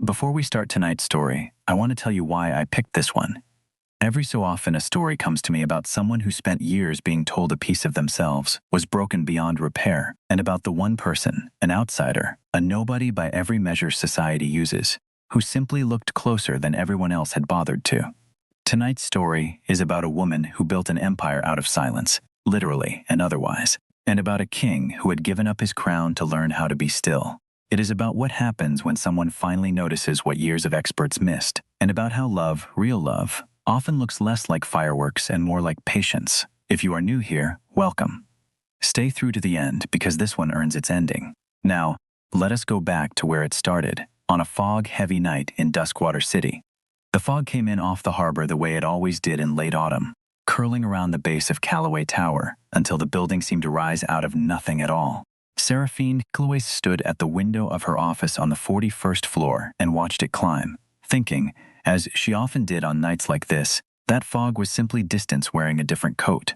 Before we start tonight's story, I want to tell you why I picked this one. Every so often, a story comes to me about someone who spent years being told a piece of themselves was broken beyond repair, and about the one person, an outsider, a nobody by every measure society uses, who simply looked closer than everyone else had bothered to. Tonight's story is about a woman who built an empire out of silence, literally and otherwise, and about a king who had given up his crown to learn how to be still. It is about what happens when someone finally notices what years of experts missed, and about how love, real love, often looks less like fireworks and more like patience. If you are new here, welcome. Stay through to the end because this one earns its ending. Now, let us go back to where it started, on a fog-heavy night in Duskwater City. The fog came in off the harbor the way it always did in late autumn, curling around the base of Calloway Tower until the building seemed to rise out of nothing at all. Seraphine Calloway stood at the window of her office on the 41st floor and watched it climb, thinking, as she often did on nights like this, that fog was simply distance wearing a different coat.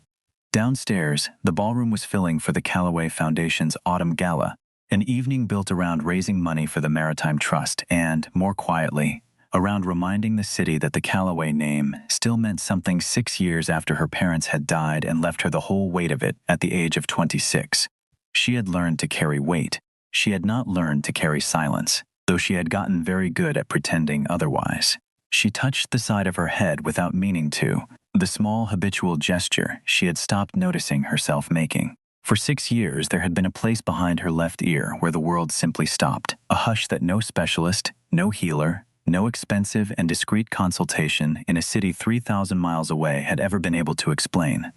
Downstairs, the ballroom was filling for the Calloway Foundation's Autumn Gala, an evening built around raising money for the Maritime Trust and, more quietly, around reminding the city that the Calloway name still meant something 6 years after her parents had died and left her the whole weight of it at the age of 26. She had learned to carry weight. She had not learned to carry silence, though she had gotten very good at pretending otherwise. She touched the side of her head without meaning to, the small habitual gesture she had stopped noticing herself making. For 6 years, there had been a place behind her left ear where the world simply stopped, a hush that no specialist, no healer, no expensive and discreet consultation in a city 3,000 miles away had ever been able to explain.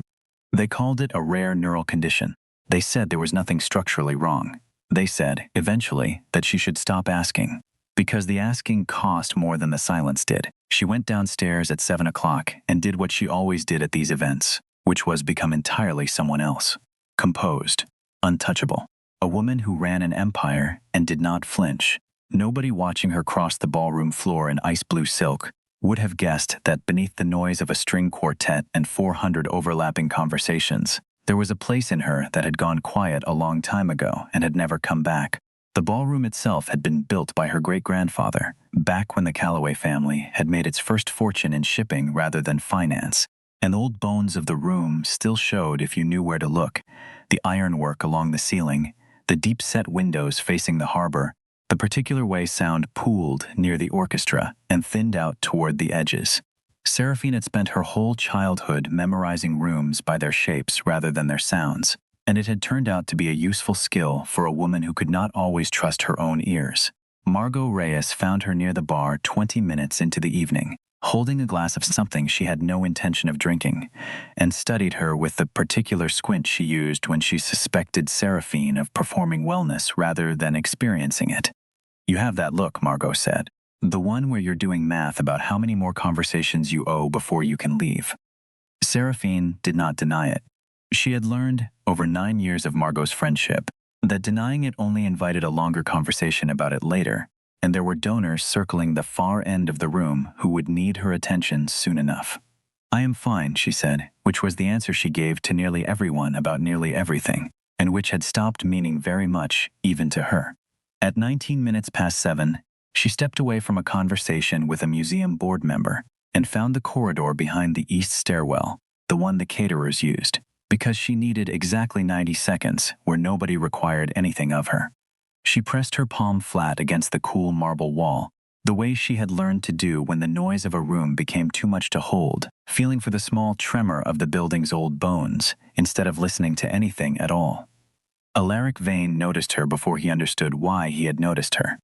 They called it a rare neural condition. They said there was nothing structurally wrong. They said, eventually, that she should stop asking. Because the asking cost more than the silence did. She went downstairs at 7 o'clock and did what she always did at these events, which was become entirely someone else. Composed. Untouchable. A woman who ran an empire and did not flinch. Nobody watching her cross the ballroom floor in ice blue silk would have guessed that beneath the noise of a string quartet and 400 overlapping conversations, there was a place in her that had gone quiet a long time ago and had never come back. The ballroom itself had been built by her great-grandfather, back when the Calloway family had made its first fortune in shipping rather than finance, and old bones of the room still showed if you knew where to look, the ironwork along the ceiling, the deep-set windows facing the harbor, the particular way sound pooled near the orchestra and thinned out toward the edges. Seraphine had spent her whole childhood memorizing rooms by their shapes rather than their sounds, and it had turned out to be a useful skill for a woman who could not always trust her own ears. Margot Reyes found her near the bar 20 minutes into the evening, holding a glass of something she had no intention of drinking, and studied her with the particular squint she used when she suspected Seraphine of performing wellness rather than experiencing it. "You have that look," Margot said. "The one where you're doing math about how many more conversations you owe before you can leave." Seraphine did not deny it. She had learned, over 9 years of Margot's friendship, that denying it only invited a longer conversation about it later, and there were donors circling the far end of the room who would need her attention soon enough. "I am fine," she said, which was the answer she gave to nearly everyone about nearly everything, and which had stopped meaning very much, even to her. At 19 minutes past 7, she stepped away from a conversation with a museum board member and found the corridor behind the east stairwell, the one the caterers used, because she needed exactly 90 seconds where nobody required anything of her. She pressed her palm flat against the cool marble wall, the way she had learned to do when the noise of a room became too much to hold, feeling for the small tremor of the building's old bones instead of listening to anything at all. Alaric Vane noticed her before he understood why he had noticed her.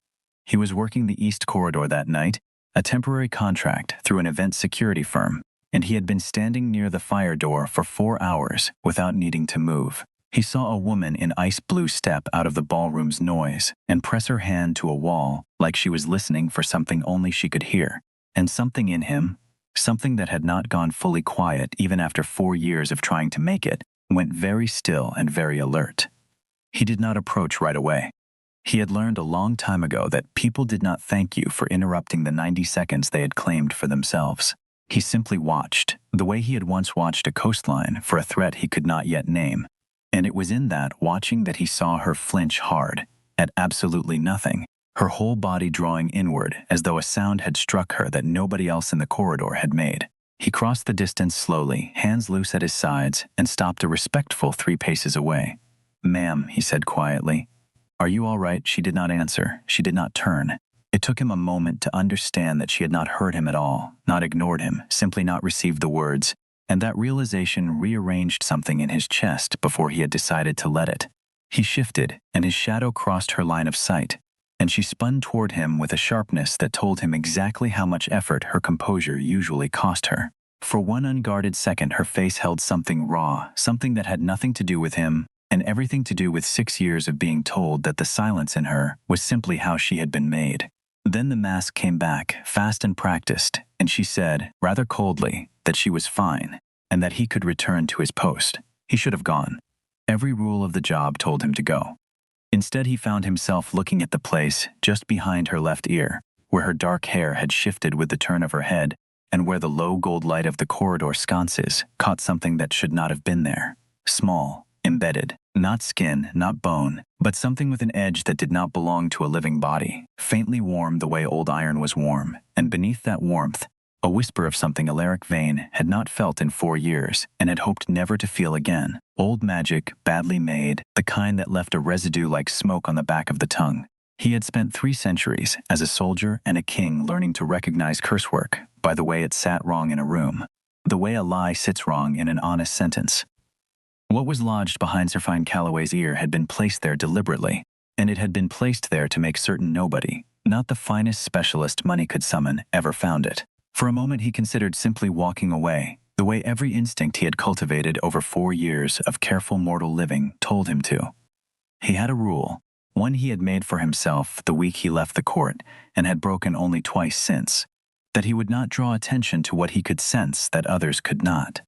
He was working the east corridor that night, a temporary contract through an event security firm, and he had been standing near the fire door for 4 hours without needing to move. He saw a woman in ice blue step out of the ballroom's noise and press her hand to a wall like she was listening for something only she could hear, and something in him, something that had not gone fully quiet even after 4 years of trying to make it, went very still and very alert. He did not approach right away. He had learned a long time ago that people did not thank you for interrupting the 90 seconds they had claimed for themselves. He simply watched, the way he had once watched a coastline for a threat he could not yet name. And it was in that watching that he saw her flinch hard, at absolutely nothing, her whole body drawing inward as though a sound had struck her that nobody else in the corridor had made. He crossed the distance slowly, hands loose at his sides, and stopped a respectful 3 paces away. "Ma'am," he said quietly. "Are you all right?" She did not answer. She did not turn. It took him a moment to understand that she had not heard him at all, not ignored him, simply not received the words, and that realization rearranged something in his chest before he had decided to let it. He shifted, and his shadow crossed her line of sight, and she spun toward him with a sharpness that told him exactly how much effort her composure usually cost her. For one unguarded second, her face held something raw, something that had nothing to do with him, and everything to do with 6 years of being told that the silence in her was simply how she had been made. Then the mask came back, fast and practiced, and she said, rather coldly, that she was fine, and that he could return to his post. He should have gone. Every rule of the job told him to go. Instead, he found himself looking at the place just behind her left ear, where her dark hair had shifted with the turn of her head, and where the low gold light of the corridor sconces caught something that should not have been there. Small, embedded, not skin, not bone, but something with an edge that did not belong to a living body, faintly warm the way old iron was warm, and beneath that warmth, a whisper of something Alaric Vane had not felt in 4 years and had hoped never to feel again. Old magic, badly made, the kind that left a residue like smoke on the back of the tongue. He had spent 3 centuries as a soldier and a king learning to recognize curse work by the way it sat wrong in a room, the way a lie sits wrong in an honest sentence. What was lodged behind Seraphine Calloway's ear had been placed there deliberately, and it had been placed there to make certain nobody, not the finest specialist money could summon, ever found it. For a moment he considered simply walking away, the way every instinct he had cultivated over 4 years of careful mortal living told him to. He had a rule, one he had made for himself the week he left the court and had broken only twice since, that he would not draw attention to what he could sense that others could not.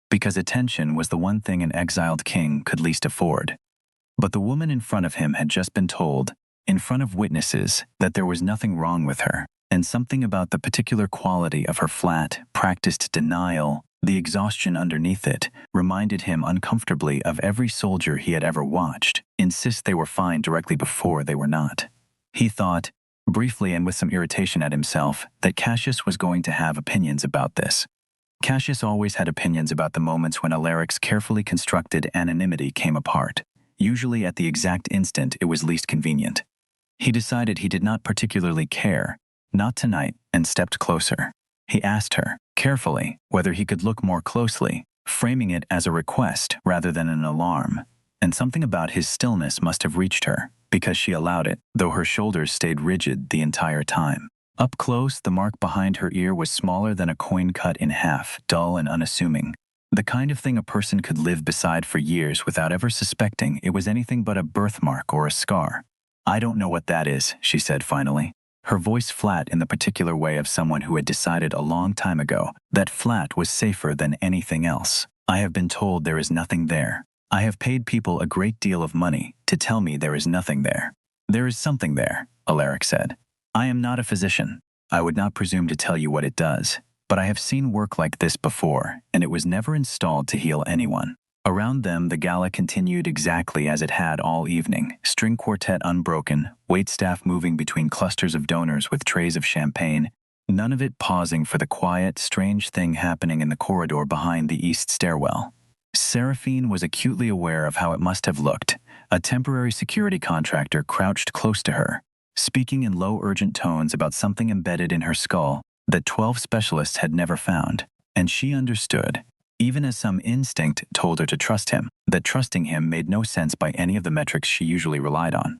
Because attention was the one thing an exiled king could least afford. But the woman in front of him had just been told, in front of witnesses, that there was nothing wrong with her, and something about the particular quality of her flat, practiced denial, the exhaustion underneath it, reminded him uncomfortably of every soldier he had ever watched insist they were fine directly before they were not. He thought, briefly and with some irritation at himself, that Cassius was going to have opinions about this. Cassius always had opinions about the moments when Alaric's carefully constructed anonymity came apart, usually at the exact instant it was least convenient. He decided he did not particularly care, not tonight, and stepped closer. He asked her, carefully, whether he could look more closely, framing it as a request rather than an alarm, and something about his stillness must have reached her, because she allowed it, though her shoulders stayed rigid the entire time. Up close, the mark behind her ear was smaller than a coin cut in half, dull and unassuming. The kind of thing a person could live beside for years without ever suspecting it was anything but a birthmark or a scar. "I don't know what that is," she said finally, her voice flat in the particular way of someone who had decided a long time ago that flat was safer than anything else. "I have been told there is nothing there. I have paid people a great deal of money to tell me there is nothing there." "There is something there," Alaric said. "I am not a physician. I would not presume to tell you what it does, but I have seen work like this before, and it was never installed to heal anyone." Around them, the gala continued exactly as it had all evening, string quartet unbroken, waitstaff moving between clusters of donors with trays of champagne, none of it pausing for the quiet, strange thing happening in the corridor behind the east stairwell. Seraphine was acutely aware of how it must have looked. A temporary security contractor crouched close to her, speaking in low, urgent tones about something embedded in her skull that 12 specialists had never found, and she understood, even as some instinct told her to trust him, that trusting him made no sense by any of the metrics she usually relied on.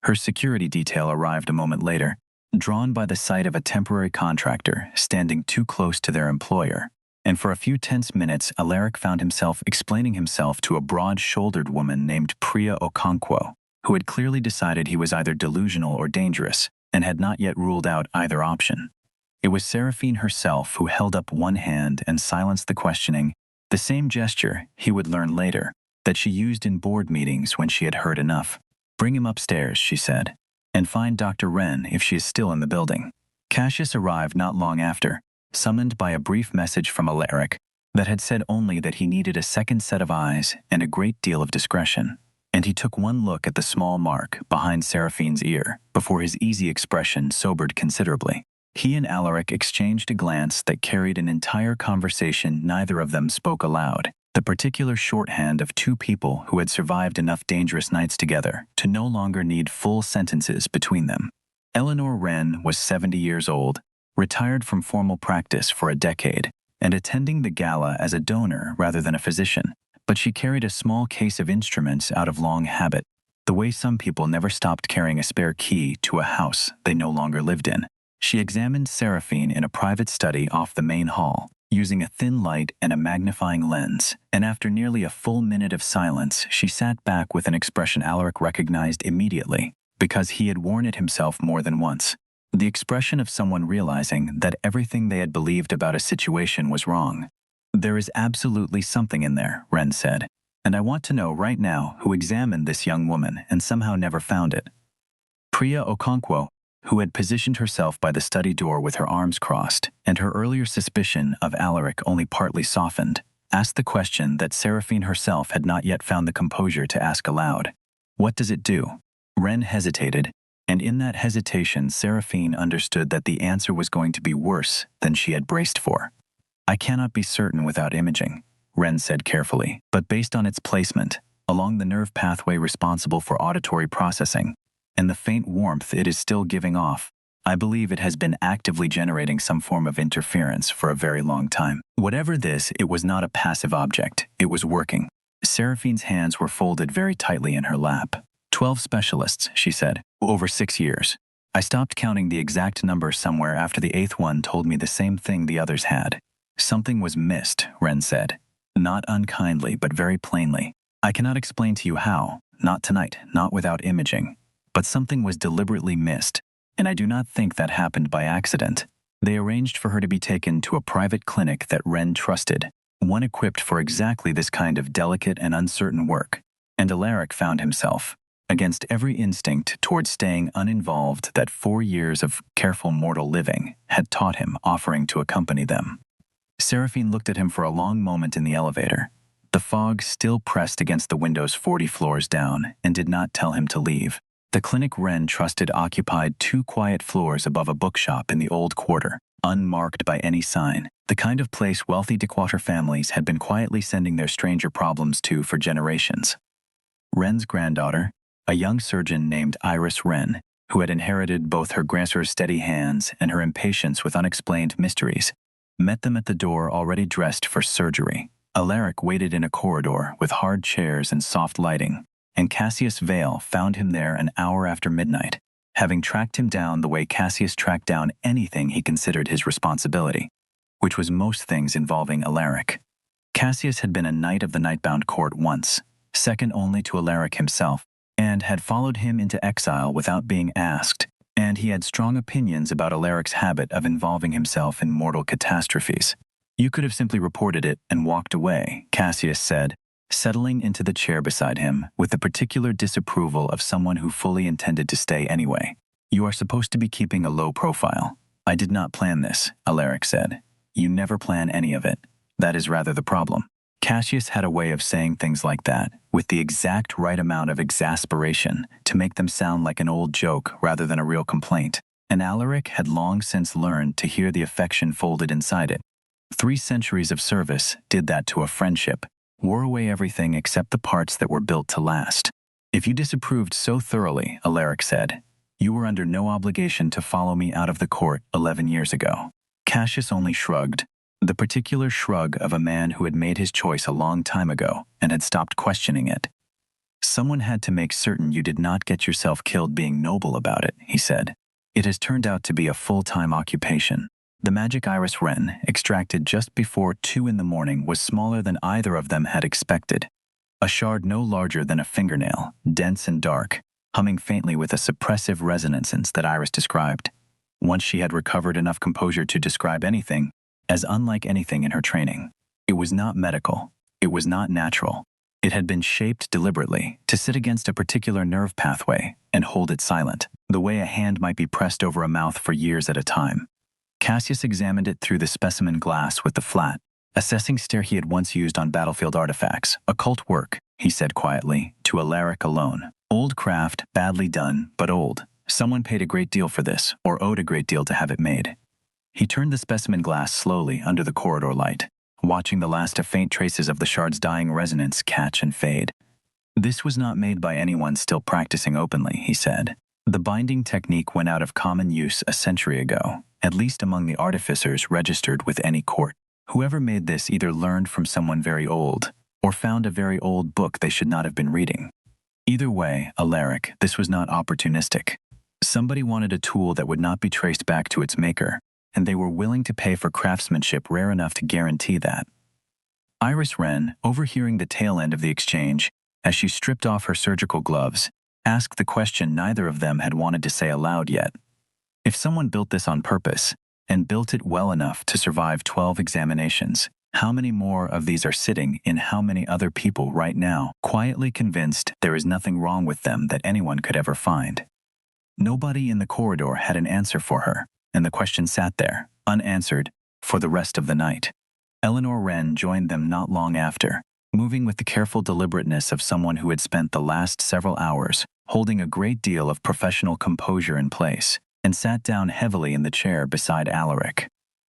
Her security detail arrived a moment later, drawn by the sight of a temporary contractor standing too close to their employer, and for a few tense minutes Alaric found himself explaining himself to a broad-shouldered woman named Priya Okonkwo, who had clearly decided he was either delusional or dangerous, and had not yet ruled out either option. It was Seraphine herself who held up one hand and silenced the questioning, the same gesture, he would learn later, that she used in board meetings when she had heard enough. "Bring him upstairs," she said, "and find Dr. Wren if she is still in the building." Cassius arrived not long after, summoned by a brief message from Alaric that had said only that he needed a second set of eyes and a great deal of discretion. and he took one look at the small mark behind Seraphine's ear before his easy expression sobered considerably. He and Alaric exchanged a glance that carried an entire conversation neither of them spoke aloud, the particular shorthand of two people who had survived enough dangerous nights together to no longer need full sentences between them. Eleanor Wren was 70 years old, retired from formal practice for a decade, and attending the gala as a donor rather than a physician, but she carried a small case of instruments out of long habit, the way some people never stopped carrying a spare key to a house they no longer lived in. She examined Seraphine in a private study off the main hall, using a thin light and a magnifying lens, and after nearly a full minute of silence, she sat back with an expression Alaric recognized immediately, because he had worn it himself more than once. The expression of someone realizing that everything they had believed about a situation was wrong. "There is absolutely something in there," Wren said, "and I want to know right now who examined this young woman and somehow never found it." Priya Okonkwo, who had positioned herself by the study door with her arms crossed, and her earlier suspicion of Alaric only partly softened, asked the question that Seraphine herself had not yet found the composure to ask aloud. "What does it do?" Wren hesitated, and in that hesitation Seraphine understood that the answer was going to be worse than she had braced for. "I cannot be certain without imaging," Wren said carefully, "but based on its placement, along the nerve pathway responsible for auditory processing, and the faint warmth it is still giving off, I believe it has been actively generating some form of interference for a very long time. Whatever this, it was not a passive object. It was working." Seraphine's hands were folded very tightly in her lap. 12 specialists, she said, over 6 years. I stopped counting the exact number somewhere after the 8th one told me the same thing the others had. "Something was missed," Wren said. "Not unkindly, but very plainly. I cannot explain to you how, not tonight, not without imaging. But something was deliberately missed, and I do not think that happened by accident. They arranged for her to be taken to a private clinic that Wren trusted, one equipped for exactly this kind of delicate and uncertain work, and Alaric found himself, against every instinct towards staying uninvolved that 4 years of careful mortal living had taught him, offering to accompany them." Seraphine looked at him for a long moment in the elevator. The fog still pressed against the windows 40 floors down and did not tell him to leave. The clinic Wren trusted occupied 2 quiet floors above a bookshop in the old quarter, unmarked by any sign, the kind of place wealthy Dequarter families had been quietly sending their stranger problems to for generations. Wren's granddaughter, a young surgeon named Iris Wren, who had inherited both her grandmother's steady hands and her impatience with unexplained mysteries, met them at the door already dressed for surgery. Alaric waited in a corridor with hard chairs and soft lighting, and Cassius Vale found him there an hour after midnight, having tracked him down the way Cassius tracked down anything he considered his responsibility, which was most things involving Alaric. Cassius had been a knight of the Nightbound Court once, second only to Alaric himself, and had followed him into exile without being asked, and he had strong opinions about Alaric's habit of involving himself in mortal catastrophes. "You could have simply reported it and walked away," Cassius said, settling into the chair beside him with the particular disapproval of someone who fully intended to stay anyway. "You are supposed to be keeping a low profile." "I did not plan this," Alaric said. "You never plan any of it. That is rather the problem." Cassius had a way of saying things like that, with the exact right amount of exasperation to make them sound like an old joke rather than a real complaint, and Alaric had long since learned to hear the affection folded inside it. 3 centuries of service did that to a friendship, wore away everything except the parts that were built to last. "If you disapproved so thoroughly," Alaric said, "you were under no obligation to follow me out of the court 11 years ago." Cassius only shrugged, the particular shrug of a man who had made his choice a long time ago and had stopped questioning it. "Someone had to make certain you did not get yourself killed being noble about it," he said. "It has turned out to be a full-time occupation." The magic Iris Wren, extracted just before 2 in the morning, was smaller than either of them had expected. A shard no larger than a fingernail, dense and dark, humming faintly with a suppressive resonance that Iris described. Once she had recovered enough composure to describe anything as unlike anything in her training. It was not medical. It was not natural. It had been shaped deliberately to sit against a particular nerve pathway and hold it silent, the way a hand might be pressed over a mouth for years at a time. Cassius examined it through the specimen glass with the flat, assessing stare he had once used on battlefield artifacts, occult work, he said quietly, to Alaric alone. Old craft, badly done, but old. Someone paid a great deal for this, or owed a great deal to have it made. He turned the specimen glass slowly under the corridor light, watching the last of faint traces of the shard's dying resonance catch and fade. This was not made by anyone still practicing openly, he said. The binding technique went out of common use a century ago, at least among the artificers registered with any court. Whoever made this either learned from someone very old, or found a very old book they should not have been reading. Either way, Alaric, this was not opportunistic. Somebody wanted a tool that would not be traced back to its maker, and they were willing to pay for craftsmanship rare enough to guarantee that. Iris Wren, overhearing the tail end of the exchange, as she stripped off her surgical gloves, asked the question neither of them had wanted to say aloud yet. If someone built this on purpose, and built it well enough to survive 12 examinations, how many more of these are sitting in how many other people right now, quietly convinced there is nothing wrong with them that anyone could ever find? Nobody in the corridor had an answer for her, and the question sat there, unanswered, for the rest of the night. Eleanor Wren joined them not long after, moving with the careful deliberateness of someone who had spent the last several hours holding a great deal of professional composure in place, and sat down heavily in the chair beside Alaric.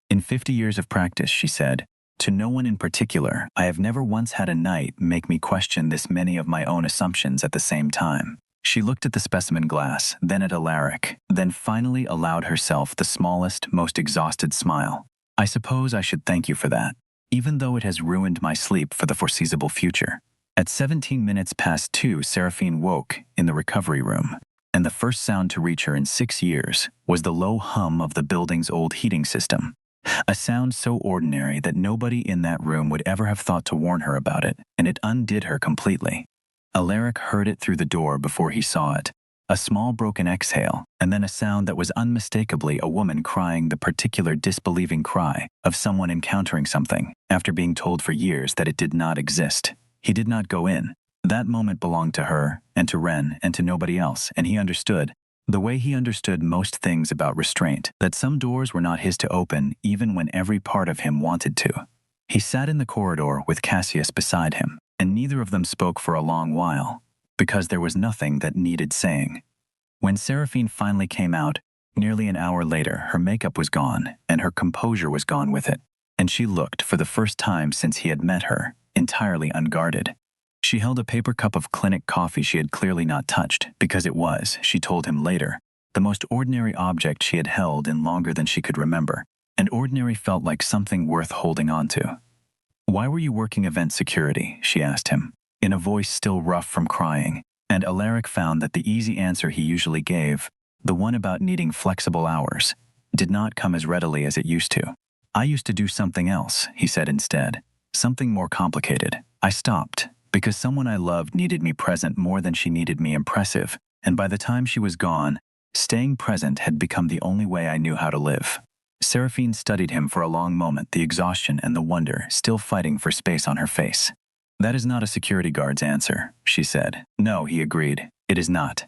In 50 years of practice, she said, to no one in particular, I have never once had a night make me question this many of my own assumptions at the same time. She looked at the specimen glass, then at Alaric, then finally allowed herself the smallest, most exhausted smile. I suppose I should thank you for that, even though it has ruined my sleep for the foreseeable future. At 17 minutes past 2, Seraphine woke in the recovery room, and the first sound to reach her in 6 years was the low hum of the building's old heating system. A sound so ordinary that nobody in that room would ever have thought to warn her about it, and it undid her completely. Alaric heard it through the door before he saw it, a small broken exhale, and then a sound that was unmistakably a woman crying the particular disbelieving cry of someone encountering something after being told for years that it did not exist. He did not go in. That moment belonged to her, and to Wren, and to nobody else, and he understood, the way he understood most things about restraint, that some doors were not his to open even when every part of him wanted to. He sat in the corridor with Cassius beside him, and neither of them spoke for a long while, because there was nothing that needed saying. When Seraphine finally came out, nearly an hour later, her makeup was gone, and her composure was gone with it, and she looked, for the first time since he had met her, entirely unguarded. She held a paper cup of clinic coffee she had clearly not touched, because it was, she told him later, the most ordinary object she had held in longer than she could remember, and ordinary felt like something worth holding on to. Why were you working event security? She asked him, in a voice still rough from crying, and Alaric found that the easy answer he usually gave, the one about needing flexible hours, did not come as readily as it used to. I used to do something else, he said instead, something more complicated. I stopped, because someone I loved needed me present more than she needed me impressive, and by the time she was gone, staying present had become the only way I knew how to live. Seraphine studied him for a long moment, the exhaustion and the wonder still fighting for space on her face. That is not a security guard's answer, she said. No, he agreed. It is not.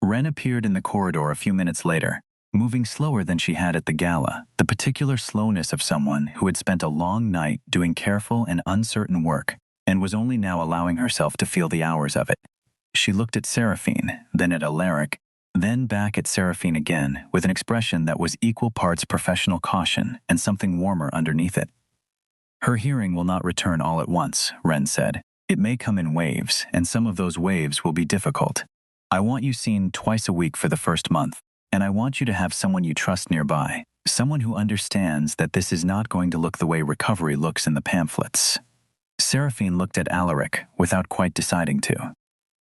Wren appeared in the corridor a few minutes later, moving slower than she had at the gala, the particular slowness of someone who had spent a long night doing careful and uncertain work, and was only now allowing herself to feel the hours of it. She looked at Seraphine, then at Alaric, then back at Seraphine again, with an expression that was equal parts professional caution and something warmer underneath it. Her hearing will not return all at once, Wren said. It may come in waves, and some of those waves will be difficult. I want you seen twice a week for the first month, and I want you to have someone you trust nearby, someone who understands that this is not going to look the way recovery looks in the pamphlets. Seraphine looked at Alaric without quite deciding to.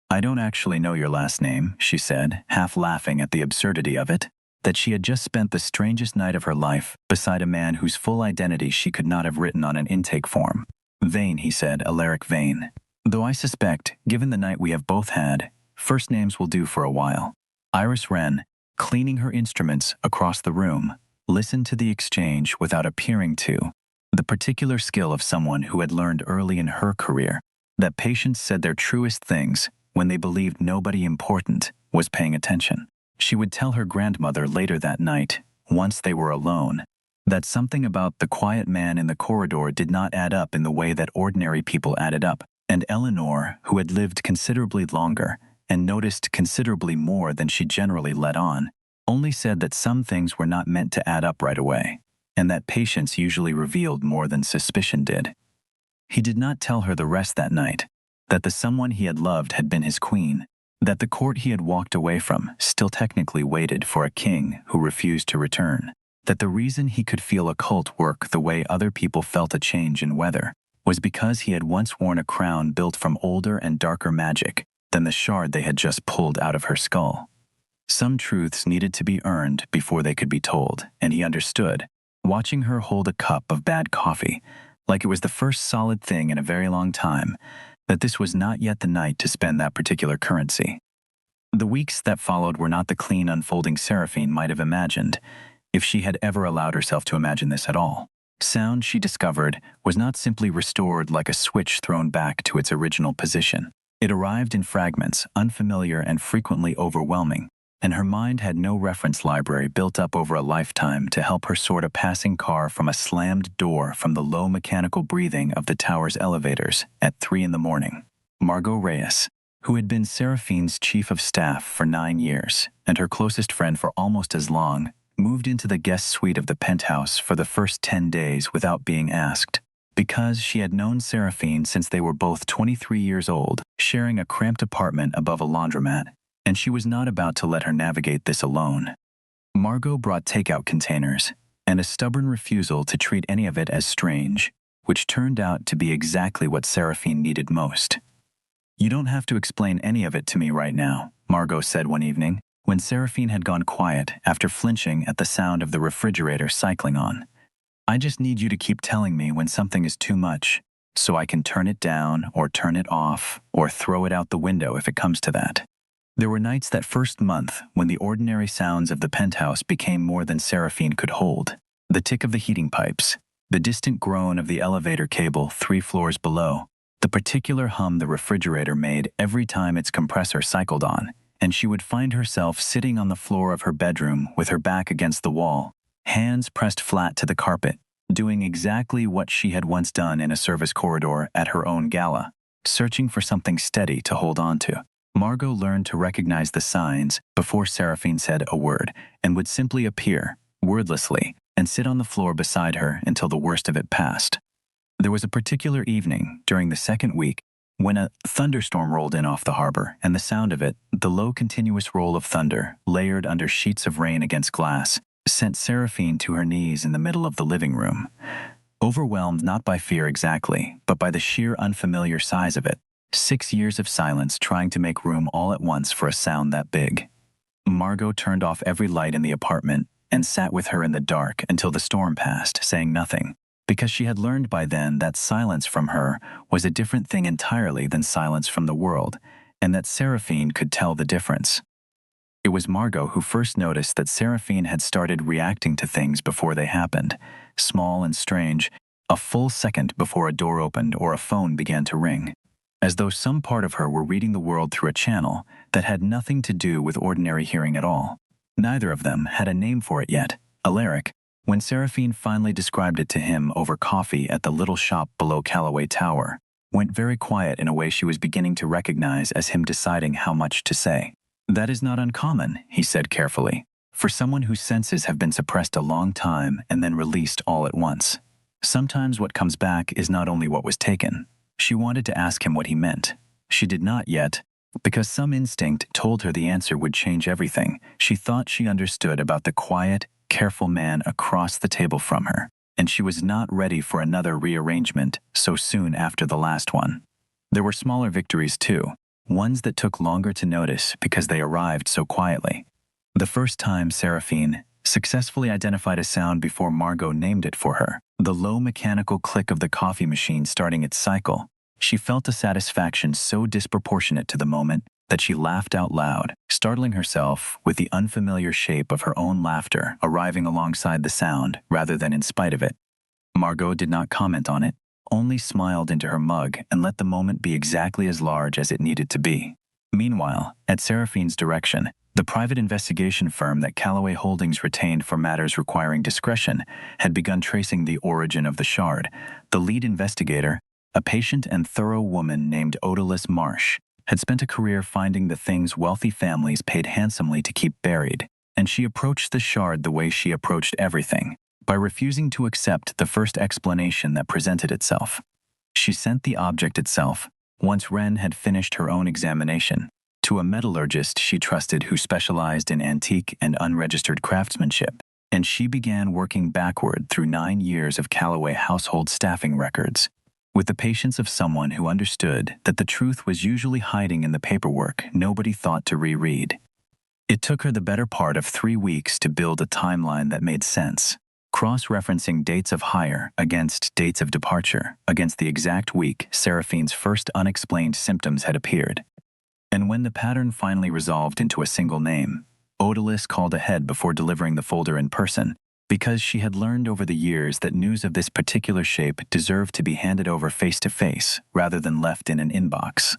I don't actually know your last name, she said, half laughing at the absurdity of it, that she had just spent the strangest night of her life beside a man whose full identity she could not have written on an intake form. Vane, he said, Alaric Vane. Though I suspect, given the night we have both had, first names will do for a while. Iris Wren, cleaning her instruments across the room, listened to the exchange without appearing to, the particular skill of someone who had learned early in her career that patients said their truest things when they believed nobody important was paying attention. She would tell her grandmother later that night, once they were alone, that something about the quiet man in the corridor did not add up in the way that ordinary people added up, and Eleanor, who had lived considerably longer and noticed considerably more than she generally let on, only said that some things were not meant to add up right away, and that patience usually revealed more than suspicion did. He did not tell her the rest that night, that the someone he had loved had been his queen, that the court he had walked away from still technically waited for a king who refused to return, that the reason he could feel occult work the way other people felt a change in weather was because he had once worn a crown built from older and darker magic than the shard they had just pulled out of her skull. Some truths needed to be earned before they could be told, and he understood, watching her hold a cup of bad coffee, like it was the first solid thing in a very long time, that this was not yet the night to spend that particular currency. The weeks that followed were not the clean unfolding Seraphine might have imagined, if she had ever allowed herself to imagine this at all. Sound, she discovered, was not simply restored like a switch thrown back to its original position. It arrived in fragments, unfamiliar and frequently overwhelming, and her mind had no reference library built up over a lifetime to help her sort a passing car from a slammed door from the low mechanical breathing of the tower's elevators at 3 in the morning. Margot Reyes, who had been Seraphine's chief of staff for 9 years and her closest friend for almost as long, moved into the guest suite of the penthouse for the first 10 days without being asked, because she had known Seraphine since they were both 23 years old, sharing a cramped apartment above a laundromat, and she was not about to let her navigate this alone. Margot brought takeout containers, and a stubborn refusal to treat any of it as strange, which turned out to be exactly what Seraphine needed most. "You don't have to explain any of it to me right now," Margot said one evening, when Seraphine had gone quiet after flinching at the sound of the refrigerator cycling on. "I just need you to keep telling me when something is too much, so I can turn it down or turn it off or throw it out the window if it comes to that." There were nights that first month when the ordinary sounds of the penthouse became more than Seraphine could hold. The tick of the heating pipes, the distant groan of the elevator cable 3 floors below, the particular hum the refrigerator made every time its compressor cycled on, and she would find herself sitting on the floor of her bedroom with her back against the wall, hands pressed flat to the carpet, doing exactly what she had once done in a service corridor at her own gala, searching for something steady to hold on to. Margot learned to recognize the signs before Seraphine said a word, and would simply appear, wordlessly, and sit on the floor beside her until the worst of it passed. There was a particular evening during the second week when a thunderstorm rolled in off the harbor, and the sound of it, the low continuous roll of thunder, layered under sheets of rain against glass, sent Seraphine to her knees in the middle of the living room, overwhelmed not by fear exactly, but by the sheer unfamiliar size of it. 6 years of silence trying to make room all at once for a sound that big. Margot turned off every light in the apartment and sat with her in the dark until the storm passed, saying nothing, because she had learned by then that silence from her was a different thing entirely than silence from the world, and that Seraphine could tell the difference. It was Margot who first noticed that Seraphine had started reacting to things before they happened, small and strange, a full second before a door opened or a phone began to ring, as though some part of her were reading the world through a channel that had nothing to do with ordinary hearing at all. Neither of them had a name for it yet. Alaric, when Seraphine finally described it to him over coffee at the little shop below Calloway Tower, went very quiet in a way she was beginning to recognize as him deciding how much to say. "That is not uncommon," he said carefully, "for someone whose senses have been suppressed a long time and then released all at once. Sometimes what comes back is not only what was taken." She wanted to ask him what he meant. She did not yet, because some instinct told her the answer would change everything. She thought she understood about the quiet, careful man across the table from her, and she was not ready for another rearrangement so soon after the last one. There were smaller victories too, ones that took longer to notice because they arrived so quietly. The first time Seraphine successfully identified a sound before Margot named it for her, the low mechanical click of the coffee machine starting its cycle, she felt a satisfaction so disproportionate to the moment that she laughed out loud, startling herself with the unfamiliar shape of her own laughter arriving alongside the sound rather than in spite of it. Margot did not comment on it, only smiled into her mug and let the moment be exactly as large as it needed to be. Meanwhile, at Seraphine's direction, the private investigation firm that Calloway Holdings retained for matters requiring discretion had begun tracing the origin of the shard. The lead investigator, a patient and thorough woman named Odalys Marsh had spent a career finding the things wealthy families paid handsomely to keep buried, and she approached the shard the way she approached everything, by refusing to accept the first explanation that presented itself. She sent the object itself, once Wren had finished her own examination, to a metallurgist she trusted who specialized in antique and unregistered craftsmanship, and she began working backward through 9 years of Calloway household staffing records, with the patience of someone who understood that the truth was usually hiding in the paperwork nobody thought to reread. It took her the better part of 3 weeks to build a timeline that made sense, cross-referencing dates of hire against dates of departure, against the exact week Seraphine's first unexplained symptoms had appeared. And when the pattern finally resolved into a single name, Odalys called ahead before delivering the folder in person, because she had learned over the years that news of this particular shape deserved to be handed over face-to-face rather than left in an inbox.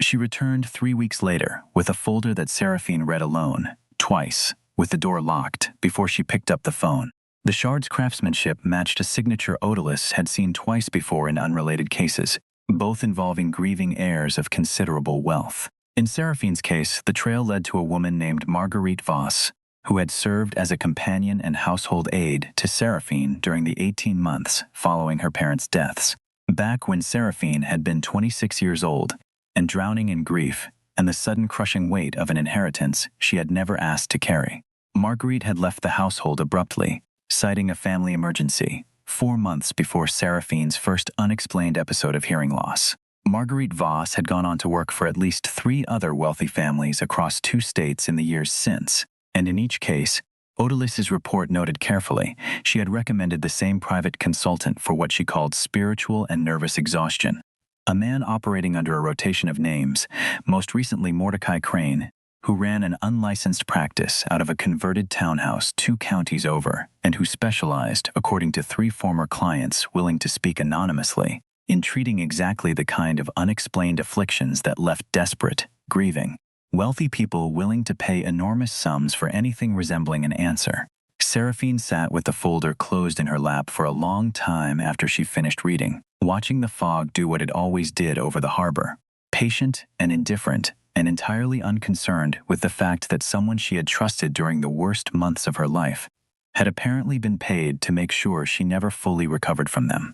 She returned 3 weeks later with a folder that Seraphine read alone, twice, with the door locked, before she picked up the phone. The shard's craftsmanship matched a signature Odalys had seen twice before in unrelated cases, both involving grieving heirs of considerable wealth. In Seraphine's case, the trail led to a woman named Marguerite Voss, who had served as a companion and household aide to Seraphine during the 18 months following her parents' deaths, back when Seraphine had been 26 years old and drowning in grief and the sudden crushing weight of an inheritance she had never asked to carry. Marguerite had left the household abruptly, citing a family emergency, 4 months before Seraphine's first unexplained episode of hearing loss. Marguerite Voss had gone on to work for at least 3 other wealthy families across 2 states in the years since, and in each case, Odalys's report noted carefully, she had recommended the same private consultant for what she called spiritual and nervous exhaustion. A man operating under a rotation of names, most recently Mordecai Crane, who ran an unlicensed practice out of a converted townhouse 2 counties over, and who specialized, according to 3 former clients willing to speak anonymously, in treating exactly the kind of unexplained afflictions that left desperate, grieving, wealthy people willing to pay enormous sums for anything resembling an answer. Seraphine sat with the folder closed in her lap for a long time after she finished reading, watching the fog do what it always did over the harbor, patient and indifferent, and entirely unconcerned with the fact that someone she had trusted during the worst months of her life had apparently been paid to make sure she never fully recovered from them.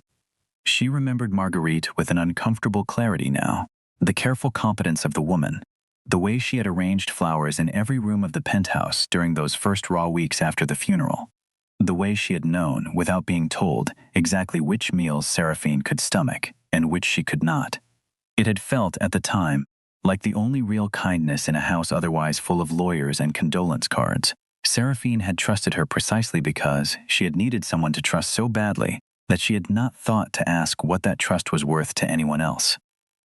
She remembered Marguerite with an uncomfortable clarity now, the careful competence of the woman, the way she had arranged flowers in every room of the penthouse during those first raw weeks after the funeral, the way she had known, without being told, exactly which meals Seraphine could stomach and which she could not. It had felt, at the time, like the only real kindness in a house otherwise full of lawyers and condolence cards. Seraphine had trusted her precisely because she had needed someone to trust so badly that she had not thought to ask what that trust was worth to anyone else.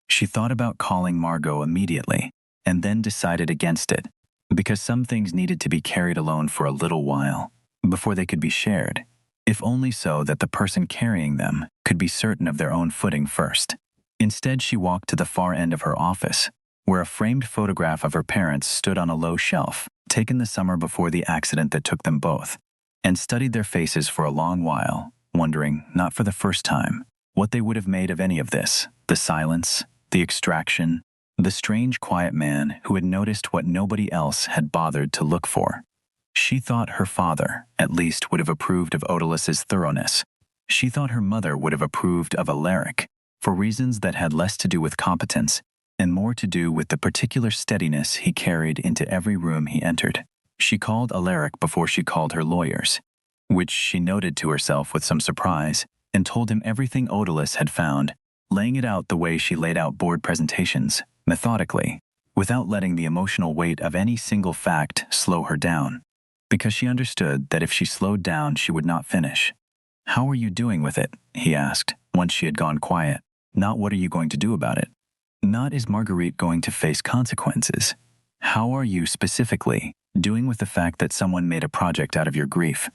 She thought about calling Margot immediately, and then decided against it, because some things needed to be carried alone for a little while, before they could be shared, if only so that the person carrying them could be certain of their own footing first. Instead, she walked to the far end of her office, where a framed photograph of her parents stood on a low shelf, taken the summer before the accident that took them both, and studied their faces for a long while, wondering, not for the first time, what they would have made of any of this, the silence, the extraction, the strange quiet man who had noticed what nobody else had bothered to look for. She thought her father, at least, would have approved of Odalys's thoroughness. She thought her mother would have approved of Alaric, for reasons that had less to do with competence and more to do with the particular steadiness he carried into every room he entered. She called Alaric before she called her lawyers, which she noted to herself with some surprise, and told him everything Odalys had found, laying it out the way she laid out board presentations, methodically, without letting the emotional weight of any single fact slow her down, because she understood that if she slowed down she would not finish. "How are you doing with it?" he asked, once she had gone quiet. "Not what are you going to do about it? Not is Marguerite going to face consequences? How are you specifically doing with the fact that someone made a project out of your grief?"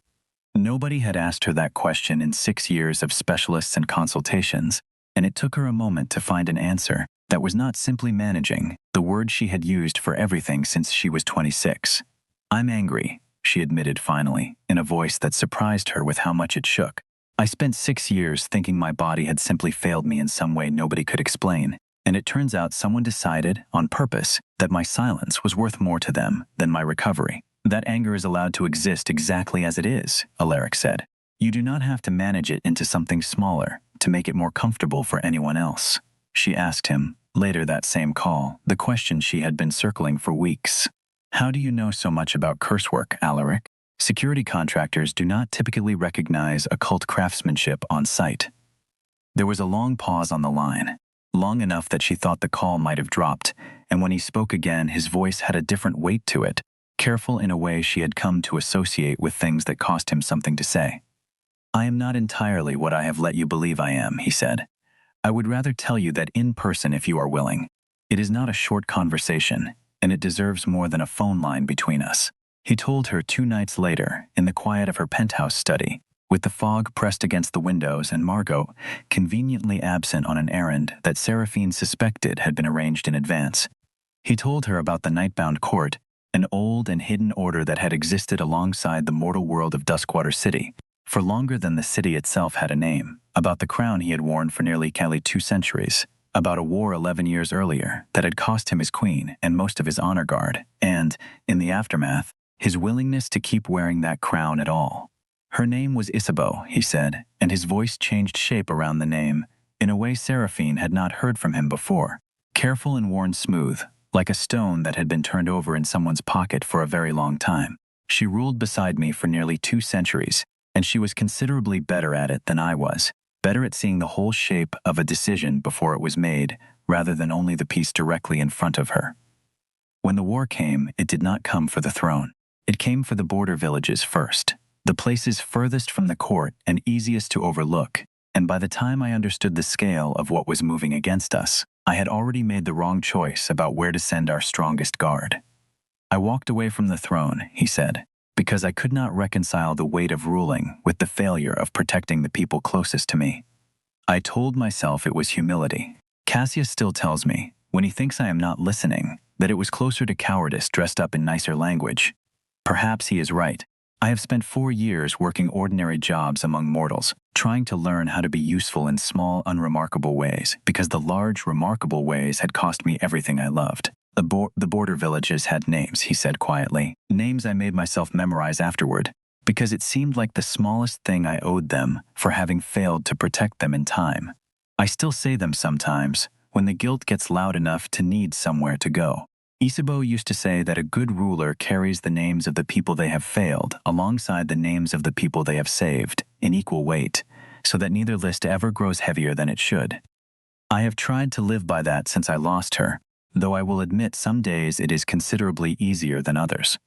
Nobody had asked her that question in 6 years of specialists and consultations, and it took her a moment to find an answer that was not simply managing, the word she had used for everything since she was 26. "I'm angry," she admitted finally, in a voice that surprised her with how much it shook. I spent 6 years thinking my body had simply failed me in some way nobody could explain, and it turns out someone decided, on purpose, that my silence was worth more to them than my recovery. That anger is allowed to exist exactly as it is, Alaric said. You do not have to manage it into something smaller to make it more comfortable for anyone else. She asked him, later that same call, the question she had been circling for weeks. How do you know so much about curse work, Alaric? Security contractors do not typically recognize occult craftsmanship on site. There was a long pause on the line, long enough that she thought the call might have dropped, and when he spoke again, his voice had a different weight to it, careful in a way she had come to associate with things that cost him something to say. I am not entirely what I have let you believe I am, he said. I would rather tell you that in person if you are willing. It is not a short conversation, and it deserves more than a phone line between us. He told her 2 nights later, in the quiet of her penthouse study, with the fog pressed against the windows and Margot conveniently absent on an errand that Seraphine suspected had been arranged in advance. He told her about the Nightbound Court, an old and hidden order that had existed alongside the mortal world of Duskwater City, for longer than the city itself had a name, about the crown he had worn for nearly 2 centuries, about a war 11 years earlier that had cost him his queen and most of his honor guard, and, in the aftermath, his willingness to keep wearing that crown at all. Her name was Isabeau, he said, and his voice changed shape around the name, in a way Seraphine had not heard from him before, careful and worn smooth, like a stone that had been turned over in someone's pocket for a very long time. She ruled beside me for nearly 2 centuries, and she was considerably better at it than I was, better at seeing the whole shape of a decision before it was made, rather than only the piece directly in front of her. When the war came, it did not come for the throne. It came for the border villages first, the places furthest from the court and easiest to overlook, and by the time I understood the scale of what was moving against us, I had already made the wrong choice about where to send our strongest guard. I walked away from the throne, he said, because I could not reconcile the weight of ruling with the failure of protecting the people closest to me. I told myself it was humility. Cassius still tells me, when he thinks I am not listening, that it was closer to cowardice dressed up in nicer language. Perhaps he is right. I have spent 4 years working ordinary jobs among mortals, trying to learn how to be useful in small, unremarkable ways, because the large, remarkable ways had cost me everything I loved. The border villages had names, he said quietly, names I made myself memorize afterward, because it seemed like the smallest thing I owed them for having failed to protect them in time. I still say them sometimes, when the guilt gets loud enough to need somewhere to go. Isabeau used to say that a good ruler carries the names of the people they have failed alongside the names of the people they have saved, in equal weight, so that neither list ever grows heavier than it should. I have tried to live by that since I lost her, though I will admit some days it is considerably easier than others.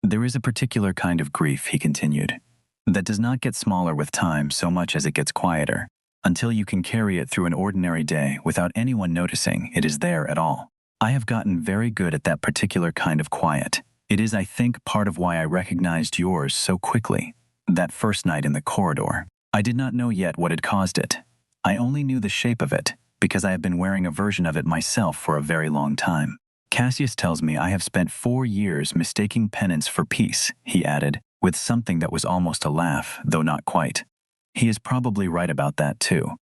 There is a particular kind of grief, he continued, that does not get smaller with time so much as it gets quieter, until you can carry it through an ordinary day without anyone noticing it is there at all. I have gotten very good at that particular kind of quiet. It is, I think, part of why I recognized yours so quickly. That first night in the corridor, I did not know yet what had caused it. I only knew the shape of it, because I have been wearing a version of it myself for a very long time. Cassius tells me I have spent 4 years mistaking penance for peace, he added, with something that was almost a laugh, though not quite. He is probably right about that too.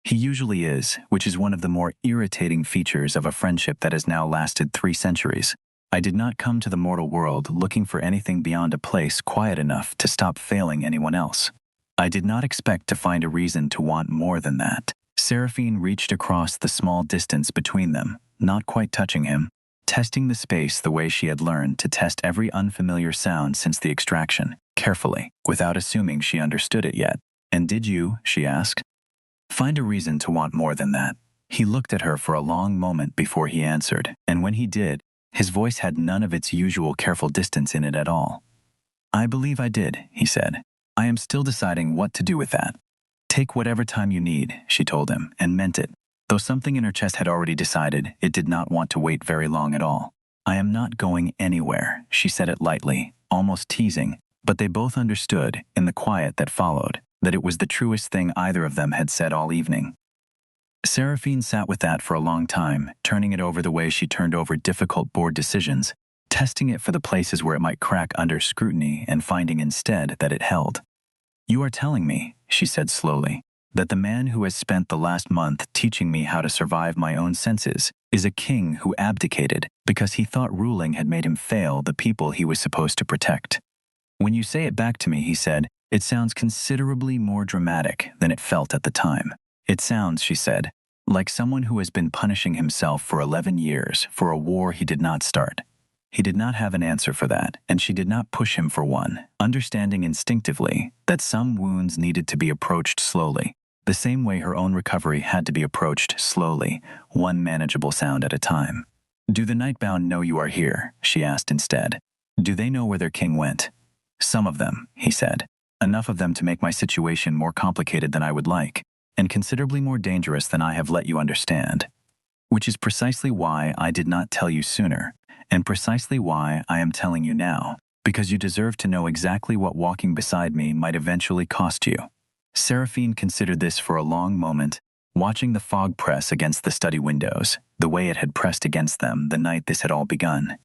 He usually is, which is one of the more irritating features of a friendship that has now lasted 3 centuries. I did not come to the mortal world looking for anything beyond a place quiet enough to stop failing anyone else. I did not expect to find a reason to want more than that. Seraphine reached across the small distance between them, not quite touching him, testing the space the way she had learned to test every unfamiliar sound since the extraction, carefully, without assuming she understood it yet. And did you, she asked, find a reason to want more than that? He looked at her for a long moment before he answered, and when he did, his voice had none of its usual careful distance in it at all. I believe I did, he said. I am still deciding what to do with that. Take whatever time you need, she told him, and meant it. Though something in her chest had already decided, it did not want to wait very long at all. I am not going anywhere, she said it lightly, almost teasing, but they both understood, in the quiet that followed, that it was the truest thing either of them had said all evening. Seraphine sat with that for a long time, turning it over the way she turned over difficult board decisions, testing it for the places where it might crack under scrutiny and finding instead that it held. "You are telling me," she said slowly, "that the man who has spent the last month teaching me how to survive my own senses is a king who abdicated because he thought ruling had made him fail the people he was supposed to protect." "When you say it back to me," he said, "it sounds considerably more dramatic than it felt at the time. It sounds," she said, "like someone who has been punishing himself for 11 years for a war he did not start." He did not have an answer for that, and she did not push him for one, understanding instinctively that some wounds needed to be approached slowly, the same way her own recovery had to be approached slowly, one manageable sound at a time. "Do the Nightbound know you are here?" she asked instead. "Do they know where their king went?" "Some of them," he said. "Enough of them to make my situation more complicated than I would like, and considerably more dangerous than I have let you understand. Which is precisely why I did not tell you sooner, and precisely why I am telling you now, because you deserve to know exactly what walking beside me might eventually cost you." Seraphine considered this for a long moment, watching the fog press against the study windows, the way it had pressed against them the night this had all begun.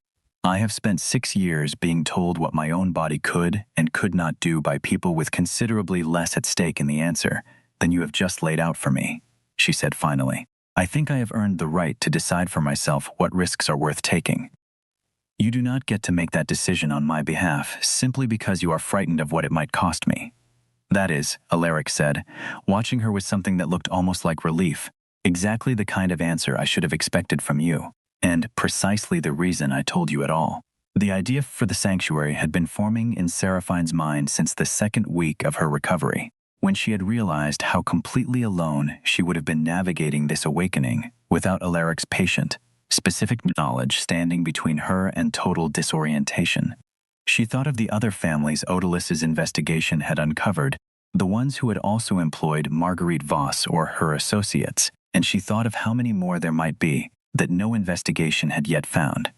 "I have spent 6 years being told what my own body could and could not do by people with considerably less at stake in the answer than you have just laid out for me," she said finally. "I think I have earned the right to decide for myself what risks are worth taking. You do not get to make that decision on my behalf simply because you are frightened of what it might cost me." "That is," Alaric said, watching her with something that looked almost like relief, "exactly the kind of answer I should have expected from you, and precisely the reason I told you at all." The idea for the sanctuary had been forming in Seraphine's mind since the second week of her recovery, when she had realized how completely alone she would have been navigating this awakening without Alaric's patient, specific knowledge standing between her and total disorientation. She thought of the other families Odalis' investigation had uncovered, the ones who had also employed Marguerite Voss or her associates, and she thought of how many more there might be that no investigation had yet found.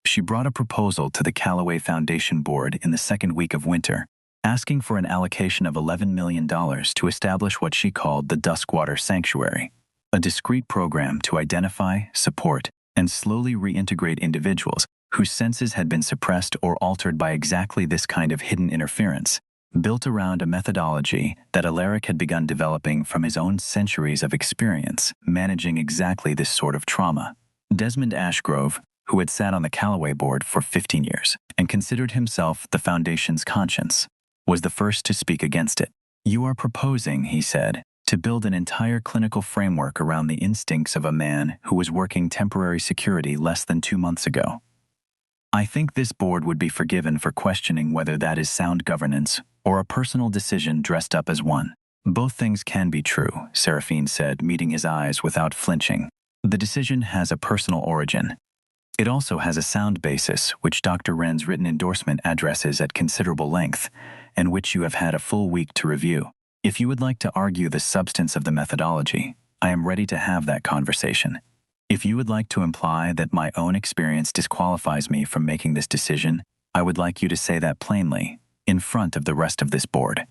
She brought a proposal to the Calloway Foundation Board in the second week of winter, asking for an allocation of $11 million to establish what she called the Duskwater Sanctuary, a discrete program to identify, support, and slowly reintegrate individuals whose senses had been suppressed or altered by exactly this kind of hidden interference, built around a methodology that Alaric had begun developing from his own centuries of experience managing exactly this sort of trauma. Desmond Ashgrove, who had sat on the Calloway board for 15 years and considered himself the Foundation's conscience, was the first to speak against it. "You are proposing," he said, "to build an entire clinical framework around the instincts of a man who was working temporary security less than 2 months ago. I think this board would be forgiven for questioning whether that is sound governance or a personal decision dressed up as one." "Both things can be true," Seraphine said, meeting his eyes without flinching. "The decision has a personal origin. It also has a sound basis, which Dr. Wren's written endorsement addresses at considerable length, and which you have had a full week to review. If you would like to argue the substance of the methodology, I am ready to have that conversation. If you would like to imply that my own experience disqualifies me from making this decision, I would like you to say that plainly, in front of the rest of this board."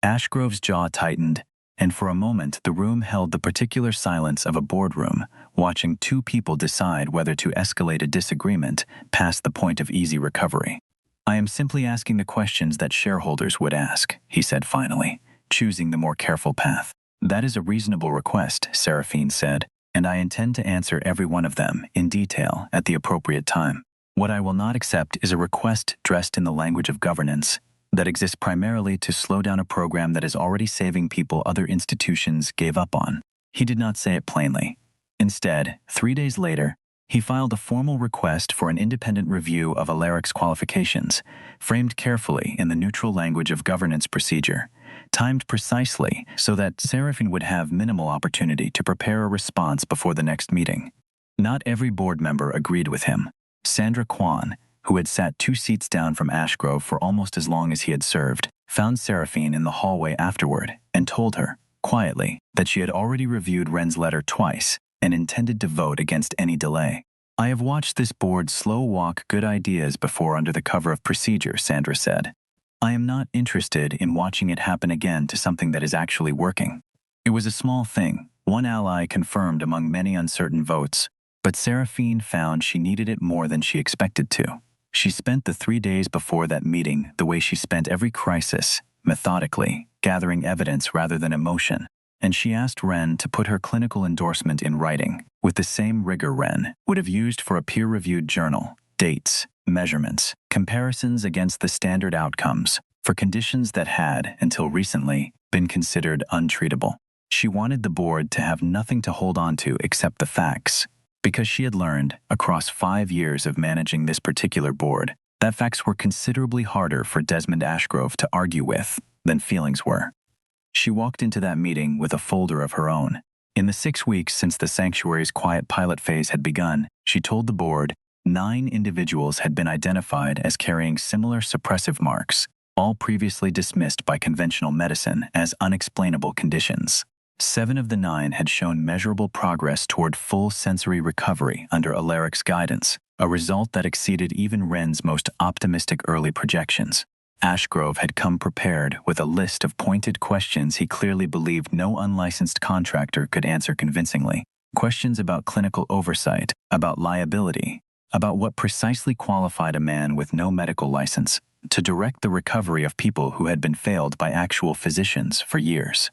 Ashgrove's jaw tightened, and for a moment the room held the particular silence of a boardroom, watching two people decide whether to escalate a disagreement past the point of easy recovery. "I am simply asking the questions that shareholders would ask," he said finally, choosing the more careful path. "That is a reasonable request," Seraphine said, "and I intend to answer every one of them in detail at the appropriate time. What I will not accept is a request dressed in the language of governance that exists primarily to slow down a program that is already saving people other institutions gave up on." He did not say it plainly. Instead, 3 days later, he filed a formal request for an independent review of Alaric's qualifications, framed carefully in the neutral language of governance procedure, timed precisely so that Seraphine would have minimal opportunity to prepare a response before the next meeting. Not every board member agreed with him. Sandra Kwan, who had sat 2 seats down from Ashgrove for almost as long as he had served, found Seraphine in the hallway afterward and told her, quietly, that she had already reviewed Wren's letter twice and intended to vote against any delay. "I have watched this board slow walk good ideas before under the cover of procedure," Sandra said. "I am not interested in watching it happen again to something that is actually working." It was a small thing, one ally confirmed among many uncertain votes, but Seraphine found she needed it more than she expected to. She spent the 3 days before that meeting the way she spent every crisis, methodically, gathering evidence rather than emotion, and she asked Wren to put her clinical endorsement in writing, with the same rigor Wren would have used for a peer-reviewed journal, dates, measurements, comparisons against the standard outcomes, for conditions that had, until recently, been considered untreatable. She wanted the board to have nothing to hold on to except the facts, because she had learned, across 5 years of managing this particular board, that facts were considerably harder for Desmond Ashgrove to argue with than feelings were. She walked into that meeting with a folder of her own. In the 6 weeks since the sanctuary's quiet pilot phase had begun, she told the board 9 individuals had been identified as carrying similar suppressive marks, all previously dismissed by conventional medicine as unexplainable conditions. 7 of the 9 had shown measurable progress toward full sensory recovery under Alaric's guidance, a result that exceeded even Wren's most optimistic early projections. Ashgrove had come prepared with a list of pointed questions he clearly believed no unlicensed contractor could answer convincingly. Questions about clinical oversight, about liability, about what precisely qualified a man with no medical license to direct the recovery of people who had been failed by actual physicians for years.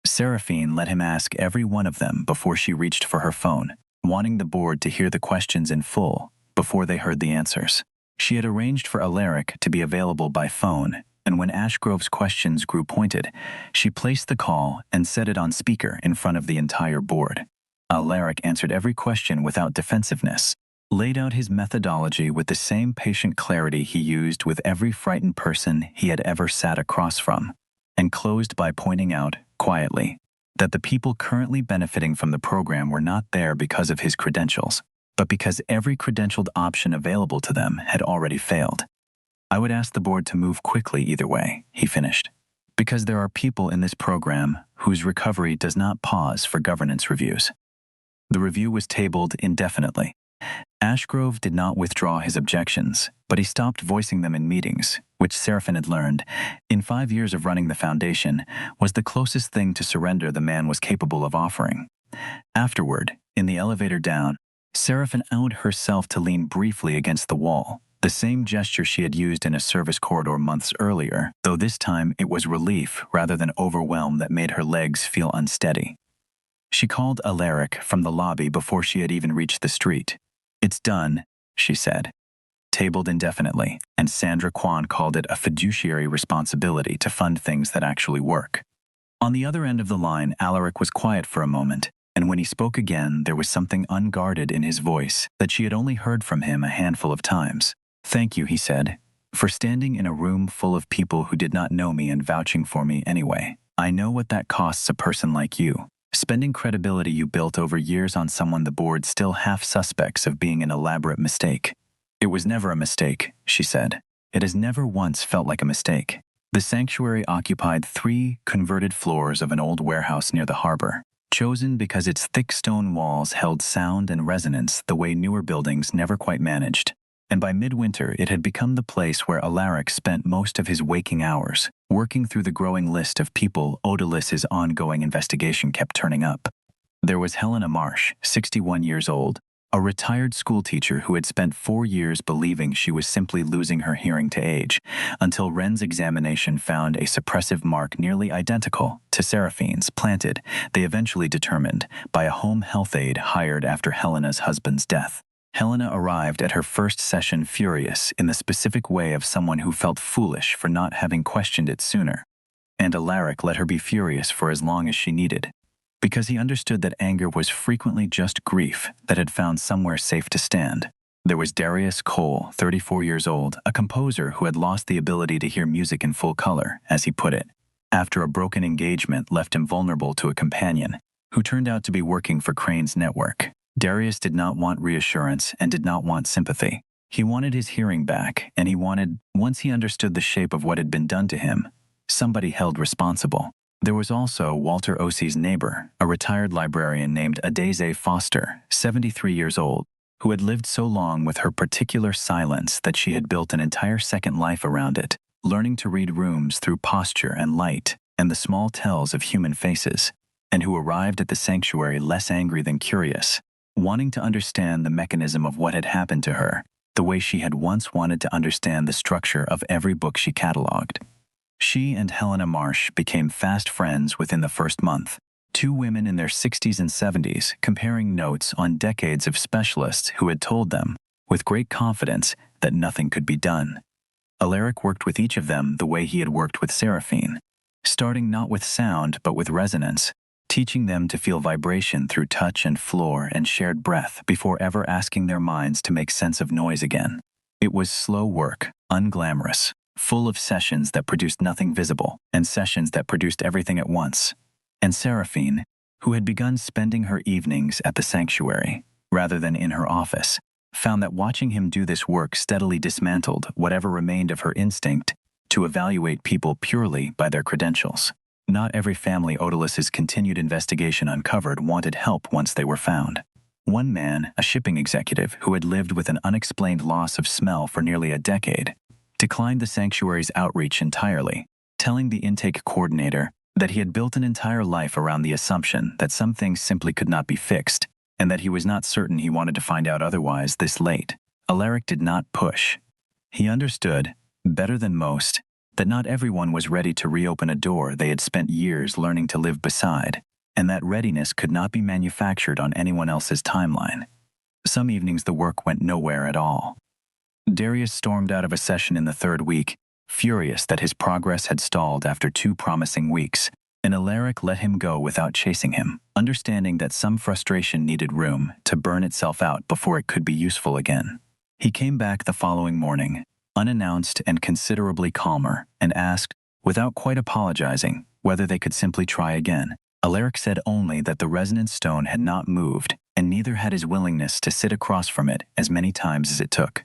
Seraphine let him ask every one of them before she reached for her phone, wanting the board to hear the questions in full before they heard the answers. She had arranged for Alaric to be available by phone, and when Ashgrove's questions grew pointed, she placed the call and set it on speaker in front of the entire board. Alaric answered every question without defensiveness, laid out his methodology with the same patient clarity he used with every frightened person he had ever sat across from, and closed by pointing out, quietly, that the people currently benefiting from the program were not there because of his credentials, but because every credentialed option available to them had already failed. I would ask the board to move quickly either way, he finished, because there are people in this program whose recovery does not pause for governance reviews. The review was tabled indefinitely. Ashgrove did not withdraw his objections, but he stopped voicing them in meetings, which Seraphine had learned, in 5 years of running the foundation, was the closest thing to surrender the man was capable of offering. Afterward, in the elevator down, Seraphine allowed herself to lean briefly against the wall, the same gesture she had used in a service corridor months earlier, though this time it was relief rather than overwhelm that made her legs feel unsteady. She called Alaric from the lobby before she had even reached the street. "It's done," she said. Tabled indefinitely, and Sandra Kwan called it a fiduciary responsibility to fund things that actually work. On the other end of the line, Alaric was quiet for a moment, and when he spoke again, there was something unguarded in his voice that she had only heard from him a handful of times. "Thank you," he said, "for standing in a room full of people who did not know me and vouching for me anyway. I know what that costs a person like you. Spending credibility you built over years on someone the board still half suspects of being an elaborate mistake." "It was never a mistake," she said. "It has never once felt like a mistake." The sanctuary occupied 3 converted floors of an old warehouse near the harbor, chosen because its thick stone walls held sound and resonance the way newer buildings never quite managed. And by midwinter it had become the place where Alaric spent most of his waking hours, working through the growing list of people Odalis' ongoing investigation kept turning up. There was Helena Marsh, 61 years old, a retired schoolteacher who had spent 4 years believing she was simply losing her hearing to age, until Wren's examination found a suppressive mark nearly identical to Seraphine's planted, they eventually determined, by a home health aide hired after Helena's husband's death. Helena arrived at her first session furious in the specific way of someone who felt foolish for not having questioned it sooner, and Alaric let her be furious for as long as she needed, because he understood that anger was frequently just grief that had found somewhere safe to stand. There was Darius Cole, 34 years old, a composer who had lost the ability to hear music in full color, as he put it, after a broken engagement left him vulnerable to a companion, who turned out to be working for Crane's network. Darius did not want reassurance and did not want sympathy. He wanted his hearing back, and he wanted, once he understood the shape of what had been done to him, somebody held responsible. There was also Walter Osie's neighbor, a retired librarian named Adeze Foster, 73 years old, who had lived so long with her particular silence that she had built an entire second life around it, learning to read rooms through posture and light and the small tells of human faces, and who arrived at the sanctuary less angry than curious, wanting to understand the mechanism of what had happened to her, the way she had once wanted to understand the structure of every book she cataloged. She and Helena Marsh became fast friends within the first month. Two women in their 60s and 70s comparing notes on decades of specialists who had told them, with great confidence, that nothing could be done. Alaric worked with each of them the way he had worked with Seraphine, starting not with sound but with resonance, teaching them to feel vibration through touch and floor and shared breath before ever asking their minds to make sense of noise again. It was slow work, unglamorous, full of sessions that produced nothing visible and sessions that produced everything at once. And Seraphine, who had begun spending her evenings at the sanctuary rather than in her office, found that watching him do this work steadily dismantled whatever remained of her instinct to evaluate people purely by their credentials. Not every family Otilus's continued investigation uncovered wanted help once they were found. One man, a shipping executive who had lived with an unexplained loss of smell for nearly a decade, declined the sanctuary's outreach entirely, telling the intake coordinator that he had built an entire life around the assumption that some things simply could not be fixed, and that he was not certain he wanted to find out otherwise this late. Alaric did not push. He understood, better than most, that not everyone was ready to reopen a door they had spent years learning to live beside, and that readiness could not be manufactured on anyone else's timeline. Some evenings the work went nowhere at all. Darius stormed out of a session in the third week, furious that his progress had stalled after 2 promising weeks, and Alaric let him go without chasing him, understanding that some frustration needed room to burn itself out before it could be useful again. He came back the following morning, unannounced and considerably calmer, and asked, without quite apologizing, whether they could simply try again. Alaric said only that the resonance stone had not moved, and neither had his willingness to sit across from it as many times as it took.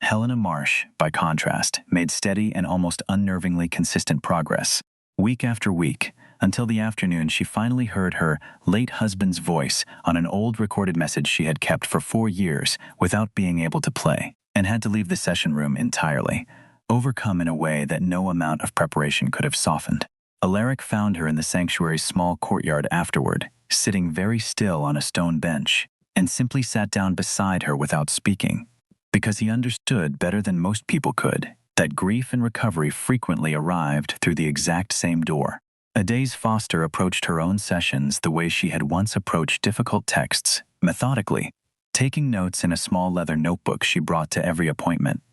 Helena Marsh, by contrast, made steady and almost unnervingly consistent progress, week after week, until the afternoon she finally heard her late husband's voice on an old recorded message she had kept for 4 years without being able to play, and had to leave the session room entirely, overcome in a way that no amount of preparation could have softened. Alaric found her in the sanctuary's small courtyard afterward, sitting very still on a stone bench, and simply sat down beside her without speaking, because he understood better than most people could that grief and recovery frequently arrived through the exact same door. Aday's foster approached her own sessions the way she had once approached difficult texts, methodically, taking notes in a small leather notebook she brought to every appointment,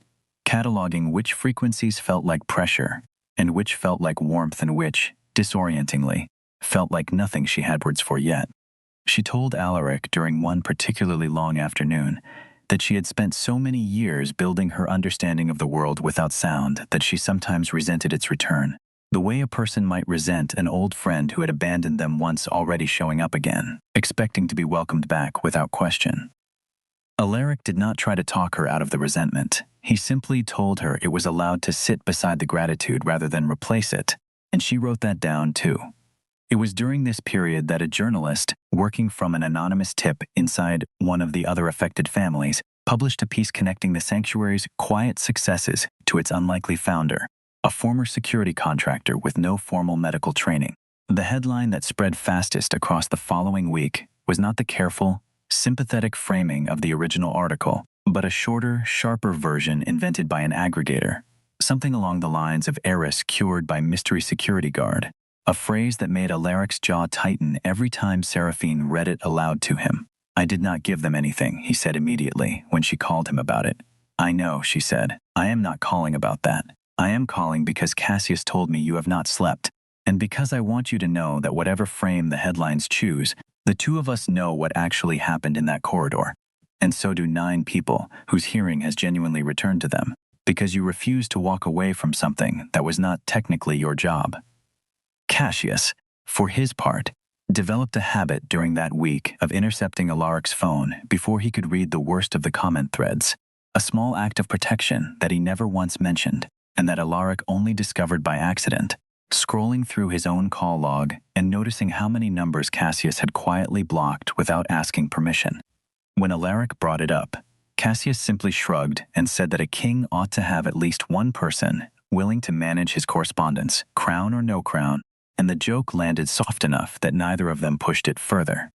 cataloging which frequencies felt like pressure and which felt like warmth and which, disorientingly, felt like nothing she had words for yet. She told Alaric during one particularly long afternoon that she had spent so many years building her understanding of the world without sound that she sometimes resented its return, the way a person might resent an old friend who had abandoned them once already showing up again, expecting to be welcomed back without question. Alaric did not try to talk her out of the resentment. He simply told her it was allowed to sit beside the gratitude rather than replace it, and she wrote that down too. It was during this period that a journalist, working from an anonymous tip inside one of the other affected families, published a piece connecting the sanctuary's quiet successes to its unlikely founder, a former security contractor with no formal medical training. The headline that spread fastest across the following week was not the careful, sympathetic framing of the original article, but a shorter, sharper version invented by an aggregator, something along the lines of heiress cured by mystery security guard, a phrase that made Alaric's jaw tighten every time Seraphine read it aloud to him. "I did not give them anything," he said immediately when she called him about it. "I know," she said. "I am not calling about that. I am calling because Cassius told me you have not slept, and because I want you to know that whatever frame the headlines choose, the two of us know what actually happened in that corridor, and so do 9 people whose hearing has genuinely returned to them, because you refused to walk away from something that was not technically your job." Cassius, for his part, developed a habit during that week of intercepting Alaric's phone before he could read the worst of the comment threads, a small act of protection that he never once mentioned, and that Alaric only discovered by accident, scrolling through his own call log and noticing how many numbers Cassius had quietly blocked without asking permission. When Alaric brought it up, Cassius simply shrugged and said that a king ought to have at least one person willing to manage his correspondence, crown or no crown, and the joke landed soft enough that neither of them pushed it further.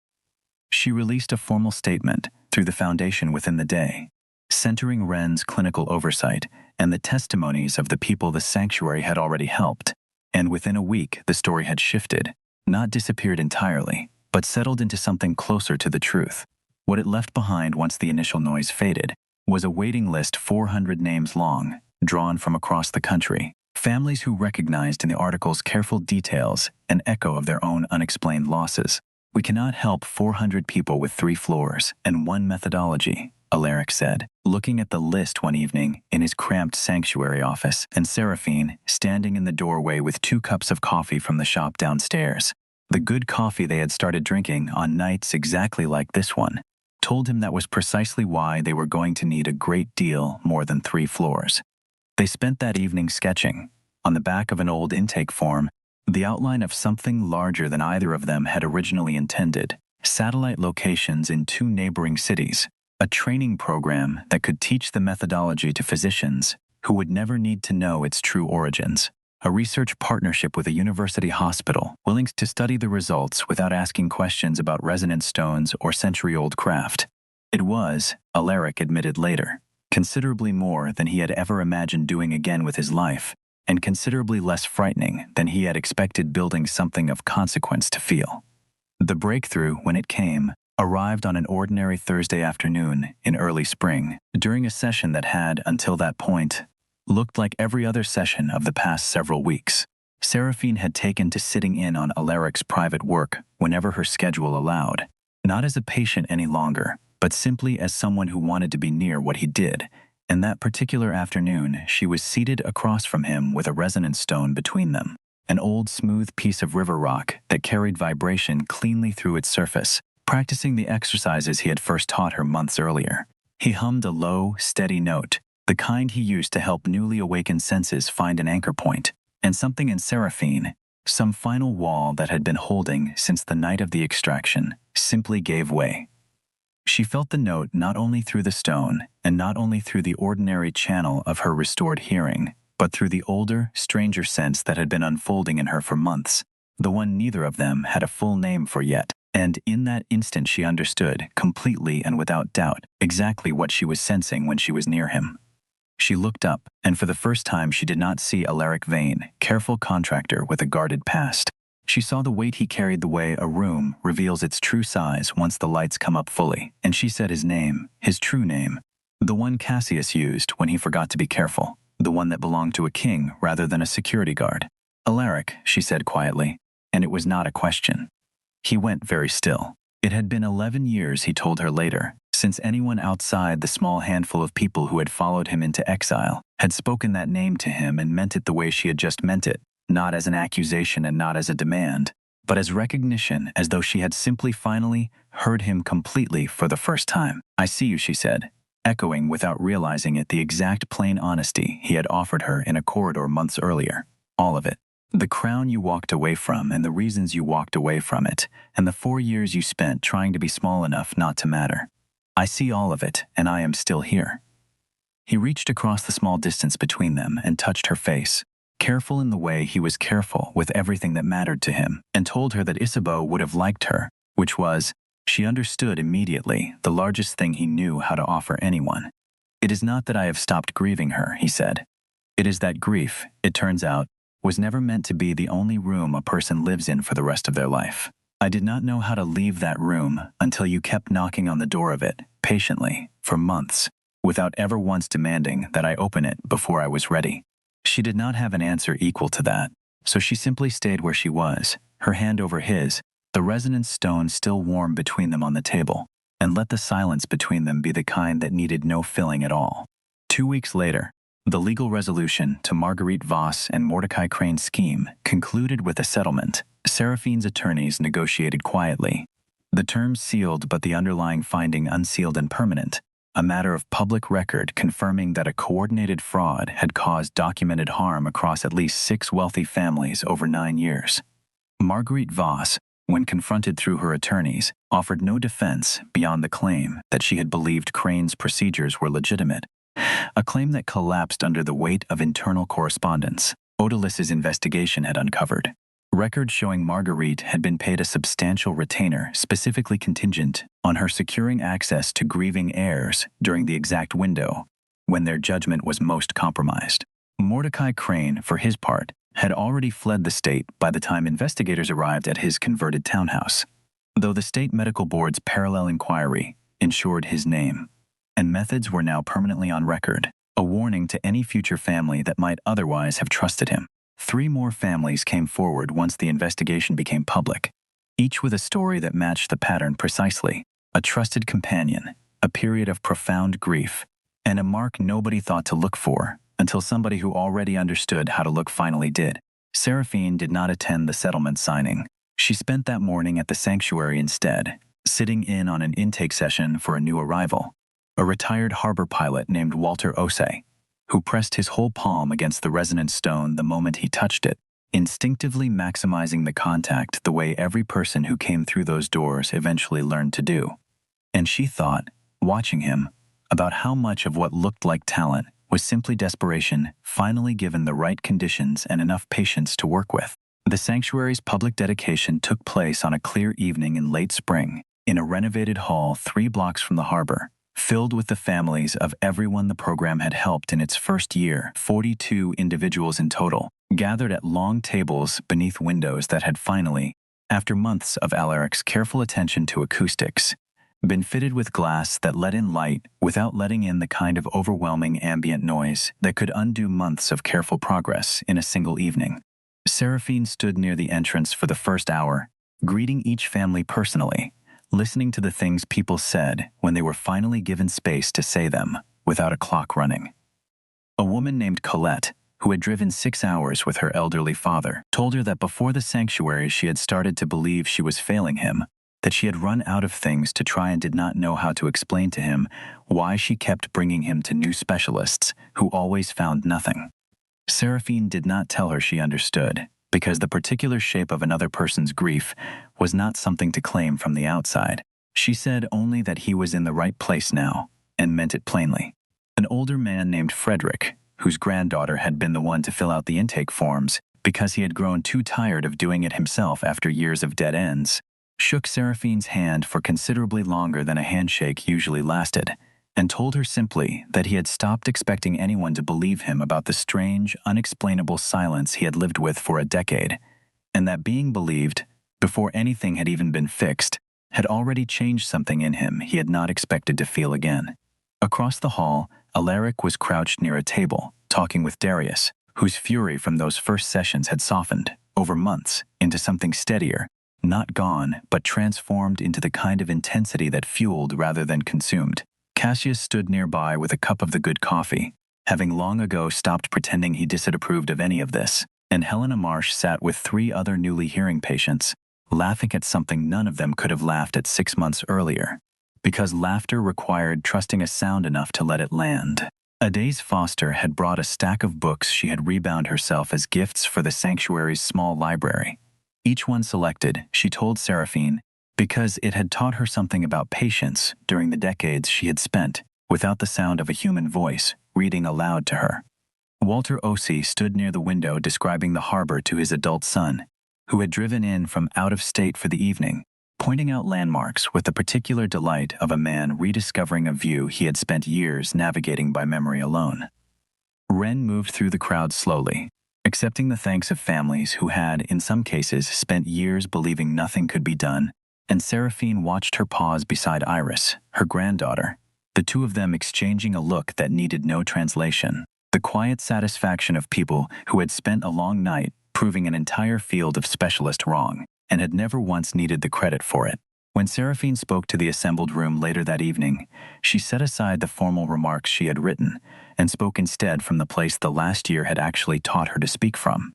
She released a formal statement through the foundation within the day, centering Wren's clinical oversight and the testimonies of the people the sanctuary had already helped, And within a week, the story had shifted, not disappeared entirely, but settled into something closer to the truth. What it left behind once the initial noise faded was a waiting list 400 names long, drawn from across the country. Families who recognized in the article's careful details an echo of their own unexplained losses. "We cannot help 400 people with 3 floors and 1 methodology," Alaric said, looking at the list one evening in his cramped sanctuary office, and Seraphine standing in the doorway with 2 cups of coffee from the shop downstairs. The good coffee they had started drinking on nights exactly like this one told him that was precisely why they were going to need a great deal more than 3 floors. They spent that evening sketching, on the back of an old intake form, the outline of something larger than either of them had originally intended: satellite locations in 2 neighboring cities, a training program that could teach the methodology to physicians who would never need to know its true origins, a research partnership with a university hospital willing to study the results without asking questions about resonance stones or century-old craft. It was, Alaric admitted later, considerably more than he had ever imagined doing again with his life, and considerably less frightening than he had expected building something of consequence to feel. The breakthrough, when it came, arrived on an ordinary Thursday afternoon in early spring, during a session that had, until that point, looked like every other session of the past several weeks. Seraphine had taken to sitting in on Alaric's private work whenever her schedule allowed, not as a patient any longer, but simply as someone who wanted to be near what he did, and that particular afternoon she was seated across from him with a resonance stone between them, an old smooth piece of river rock that carried vibration cleanly through its surface, practicing the exercises he had first taught her months earlier. He hummed a low, steady note, the kind he used to help newly awakened senses find an anchor point, and something in Seraphine, some final wall that had been holding since the night of the extraction, simply gave way. She felt the note not only through the stone, and not only through the ordinary channel of her restored hearing, but through the older, stranger sense that had been unfolding in her for months, the one neither of them had a full name for yet. And in that instant she understood, completely and without doubt, exactly what she was sensing when she was near him. She looked up, and for the first time she did not see Alaric Vane, careful contractor with a guarded past. She saw the weight he carried the way a room reveals its true size once the lights come up fully, and she said his name, his true name, the one Cassius used when he forgot to be careful, the one that belonged to a king rather than a security guard. "Alaric," she said quietly, and it was not a question. He went very still. It had been 11 years, he told her later, since anyone outside the small handful of people who had followed him into exile had spoken that name to him and meant it the way she had just meant it. Not as an accusation and not as a demand, but as recognition, as though she had simply finally heard him completely for the first time. "I see you," she said, echoing without realizing it the exact plain honesty he had offered her in a corridor months earlier. "All of it. The crown you walked away from and the reasons you walked away from it, and the 4 years you spent trying to be small enough not to matter. I see all of it, and I am still here." He reached across the small distance between them and touched her face, careful in the way he was careful with everything that mattered to him, and told her that Isabeau would have liked her, which was, she understood immediately, the largest thing he knew how to offer anyone. "It is not that I have stopped grieving her," he said. "It is that grief, it turns out, was never meant to be the only room a person lives in for the rest of their life. I did not know how to leave that room until you kept knocking on the door of it, patiently, for months, without ever once demanding that I open it before I was ready." She did not have an answer equal to that, so she simply stayed where she was, her hand over his, the resonance stone still warm between them on the table, and let the silence between them be the kind that needed no filling at all. 2 weeks later, the legal resolution to Marguerite Voss and Mordecai Crane's scheme concluded with a settlement. Seraphine's attorneys negotiated quietly, the terms sealed but the underlying finding unsealed and permanent, a matter of public record confirming that a coordinated fraud had caused documented harm across at least 6 wealthy families over 9 years. Marguerite Voss, when confronted through her attorneys, offered no defense beyond the claim that she had believed Crane's procedures were legitimate, a claim that collapsed under the weight of internal correspondence Odalis' investigation had uncovered. Records showing Marguerite had been paid a substantial retainer specifically contingent on her securing access to grieving heirs during the exact window when their judgment was most compromised. Mordecai Crane, for his part, had already fled the state by the time investigators arrived at his converted townhouse. Though the state medical board's parallel inquiry ensured his name, and methods were now permanently on record, a warning to any future family that might otherwise have trusted him. 3 more families came forward once the investigation became public, each with a story that matched the pattern precisely: a trusted companion, a period of profound grief, and a mark nobody thought to look for until somebody who already understood how to look finally did. Seraphine did not attend the settlement signing. She spent that morning at the sanctuary instead, sitting in on an intake session for a new arrival, a retired harbor pilot named Walter Osei, who pressed his whole palm against the resonant stone the moment he touched it, instinctively maximizing the contact the way every person who came through those doors eventually learned to do. And she thought, watching him, about how much of what looked like talent was simply desperation, finally given the right conditions and enough patience to work with. The sanctuary's public dedication took place on a clear evening in late spring, in a renovated hall 3 blocks from the harbor, filled with the families of everyone the program had helped in its first year. 42 individuals in total, gathered at long tables beneath windows that had finally, after months of Alaric's careful attention to acoustics, been fitted with glass that let in light without letting in the kind of overwhelming ambient noise that could undo months of careful progress in a single evening. Seraphine stood near the entrance for the first hour, greeting each family personally, listening to the things people said when they were finally given space to say them without a clock running. A woman named Colette, who had driven 6 hours with her elderly father, told her that before the sanctuary she had started to believe she was failing him, that she had run out of things to try and did not know how to explain to him why she kept bringing him to new specialists who always found nothing. Seraphine did not tell her she understood, because the particular shape of another person's grief was not something to claim from the outside. She said only that he was in the right place now, and meant it plainly. An older man named Frederick, whose granddaughter had been the one to fill out the intake forms because he had grown too tired of doing it himself after years of dead ends, shook Seraphine's hand for considerably longer than a handshake usually lasted, and told her simply that he had stopped expecting anyone to believe him about the strange, unexplainable silence he had lived with for a decade, and that being believed, before anything had even been fixed, had already changed something in him he had not expected to feel again. Across the hall, Alaric was crouched near a table, talking with Darius, whose fury from those first sessions had softened, over months, into something steadier, not gone, but transformed into the kind of intensity that fueled rather than consumed. Cassius stood nearby with a cup of the good coffee, having long ago stopped pretending he disapproved of any of this, and Helena Marsh sat with 3 other newly hearing patients, laughing at something none of them could have laughed at 6 months earlier, because laughter required trusting a sound enough to let it land. Adaze Foster had brought a stack of books she had rebound herself as gifts for the sanctuary's small library. Each one selected, she told Seraphine, because it had taught her something about patience during the decades she had spent, without the sound of a human voice, reading aloud to her. Walter Osei stood near the window describing the harbor to his adult son, who had driven in from out of state for the evening, pointing out landmarks with the particular delight of a man rediscovering a view he had spent years navigating by memory alone. Wren moved through the crowd slowly, accepting the thanks of families who had, in some cases, spent years believing nothing could be done, and Seraphine watched her pause beside Iris, her granddaughter, the 2 of them exchanging a look that needed no translation. The quiet satisfaction of people who had spent a long night proving an entire field of specialists wrong, and had never once needed the credit for it. When Seraphine spoke to the assembled room later that evening, she set aside the formal remarks she had written and spoke instead from the place the last year had actually taught her to speak from.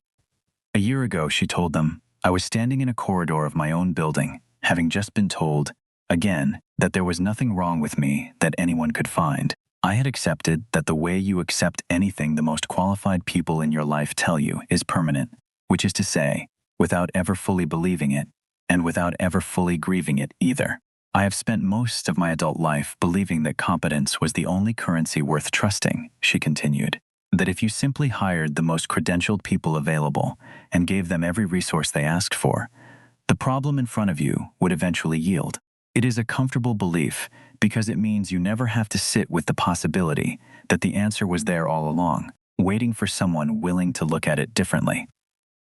A year ago, she told them, I was standing in a corridor of my own building, having just been told, again, that there was nothing wrong with me that anyone could find. I had accepted that the way you accept anything the most qualified people in your life tell you is permanent, which is to say, without ever fully believing it, and without ever fully grieving it either. I have spent most of my adult life believing that competence was the only currency worth trusting, she continued, that if you simply hired the most credentialed people available and gave them every resource they asked for, the problem in front of you would eventually yield. It is a comfortable belief because it means you never have to sit with the possibility that the answer was there all along, waiting for someone willing to look at it differently.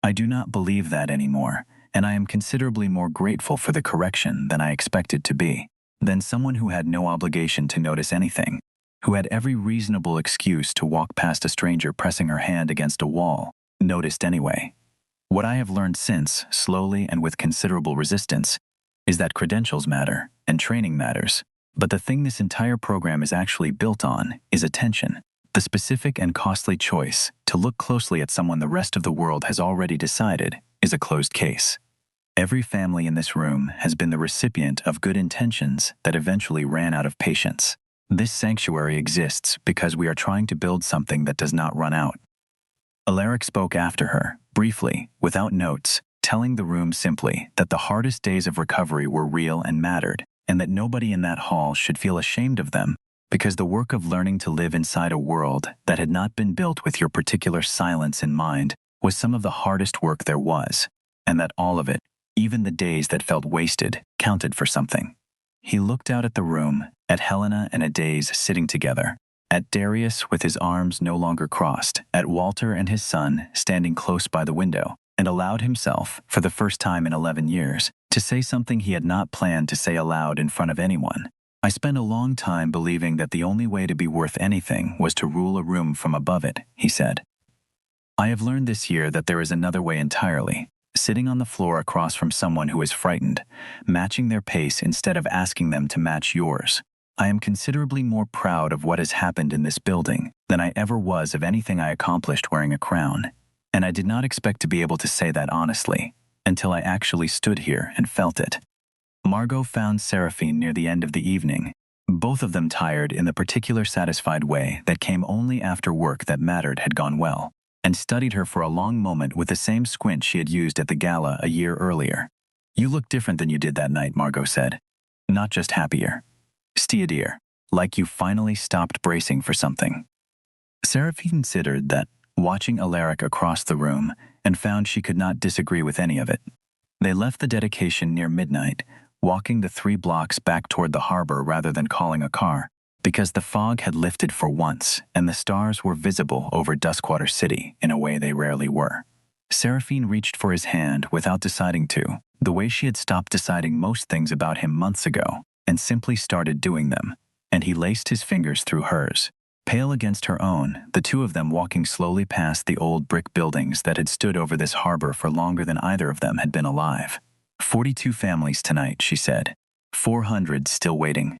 I do not believe that anymore, and I am considerably more grateful for the correction than I expected to be. Then someone who had no obligation to notice anything, who had every reasonable excuse to walk past a stranger pressing her hand against a wall, noticed anyway. What I have learned since, slowly and with considerable resistance, is that credentials matter and training matters. But the thing this entire program is actually built on is attention. The specific and costly choice to look closely at someone the rest of the world has already decided is a closed case. Every family in this room has been the recipient of good intentions that eventually ran out of patience. This sanctuary exists because we are trying to build something that does not run out. Alaric spoke after her, briefly, without notes, telling the room simply that the hardest days of recovery were real and mattered, and that nobody in that hall should feel ashamed of them, because the work of learning to live inside a world that had not been built with your particular silence in mind was some of the hardest work there was, and that all of it, even the days that felt wasted, counted for something. He looked out at the room, at Helena and Adaze sitting together, at Darius with his arms no longer crossed, at Walter and his son standing close by the window, and allowed himself, for the first time in 11 years, to say something he had not planned to say aloud in front of anyone. I spent a long time believing that the only way to be worth anything was to rule a room from above it, he said. I have learned this year that there is another way entirely. Sitting on the floor across from someone who is frightened, matching their pace instead of asking them to match yours. I am considerably more proud of what has happened in this building than I ever was of anything I accomplished wearing a crown, and I did not expect to be able to say that honestly until I actually stood here and felt it. Margot found Seraphine near the end of the evening, both of them tired in the particular satisfied way that came only after work that mattered had gone well, and studied her for a long moment with the same squint she had used at the gala a year earlier. You look different than you did that night, Margot said. Not just happier. Steadier, like you finally stopped bracing for something. Seraphine considered that, watching Alaric across the room, and found she could not disagree with any of it. They left the dedication near midnight, walking the 3 blocks back toward the harbor rather than calling a car, because the fog had lifted for once and the stars were visible over Duskwater City in a way they rarely were. Seraphine reached for his hand without deciding to, the way she had stopped deciding most things about him months ago, and simply started doing them, and he laced his fingers through hers. Pale against her own, the two of them walking slowly past the old brick buildings that had stood over this harbor for longer than either of them had been alive. 42 families tonight, she said. 400 still waiting.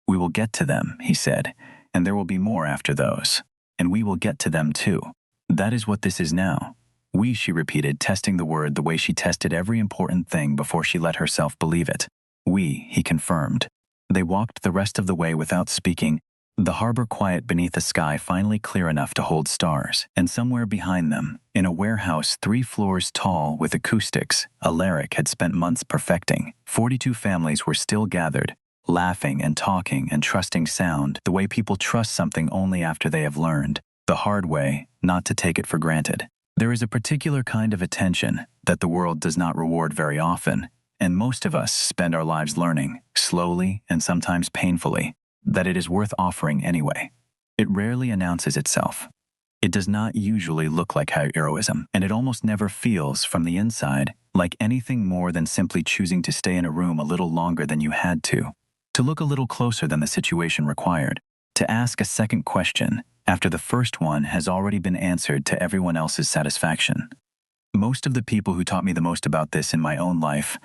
We will get to them, he said, and there will be more after those. And we will get to them too. That is what this is now. We, she repeated, testing the word the way she tested every important thing before she let herself believe it. We, he confirmed. They walked the rest of the way without speaking, the harbor quiet beneath a sky finally clear enough to hold stars, and somewhere behind them, in a warehouse 3 floors tall with acoustics Alaric had spent months perfecting, 42 families were still gathered, laughing and talking and trusting sound the way people trust something only after they have learned, the hard way, not to take it for granted. There is a particular kind of attention that the world does not reward very often, and most of us spend our lives learning, slowly and sometimes painfully, that it is worth offering anyway. It rarely announces itself. It does not usually look like heroism, and it almost never feels, from the inside, like anything more than simply choosing to stay in a room a little longer than you had to look a little closer than the situation required, to ask a second question after the first one has already been answered to everyone else's satisfaction. Most of the people who taught me the most about this in my own life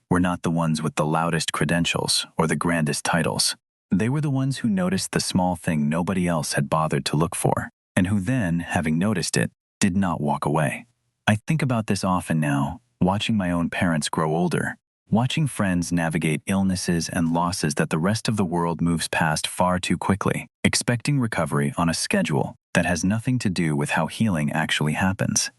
were not the ones with the loudest credentials or the grandest titles. They were the ones who noticed the small thing nobody else had bothered to look for, and who then, having noticed it, did not walk away. I think about this often now, watching my own parents grow older, watching friends navigate illnesses and losses that the rest of the world moves past far too quickly, expecting recovery on a schedule that has nothing to do with how healing actually happens.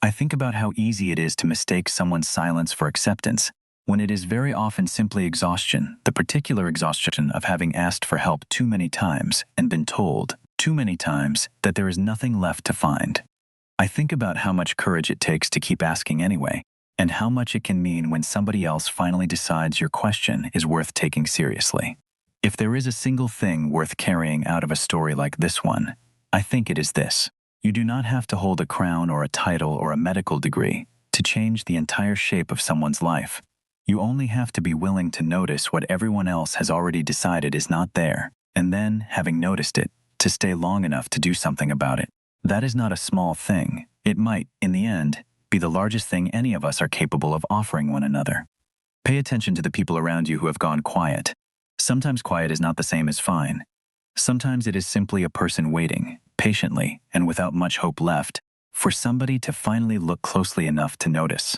I think about how easy it is to mistake someone's silence for acceptance, when it is very often simply exhaustion, the particular exhaustion of having asked for help too many times and been told, too many times, that there is nothing left to find. I think about how much courage it takes to keep asking anyway, and how much it can mean when somebody else finally decides your question is worth taking seriously. If there is a single thing worth carrying out of a story like this one, I think it is this. You do not have to hold a crown or a title or a medical degree to change the entire shape of someone's life. You only have to be willing to notice what everyone else has already decided is not there, and then, having noticed it, to stay long enough to do something about it. That is not a small thing. It might, in the end, be the largest thing any of us are capable of offering one another. Pay attention to the people around you who have gone quiet. Sometimes quiet is not the same as fine. Sometimes it is simply a person waiting, patiently and without much hope left, for somebody to finally look closely enough to notice.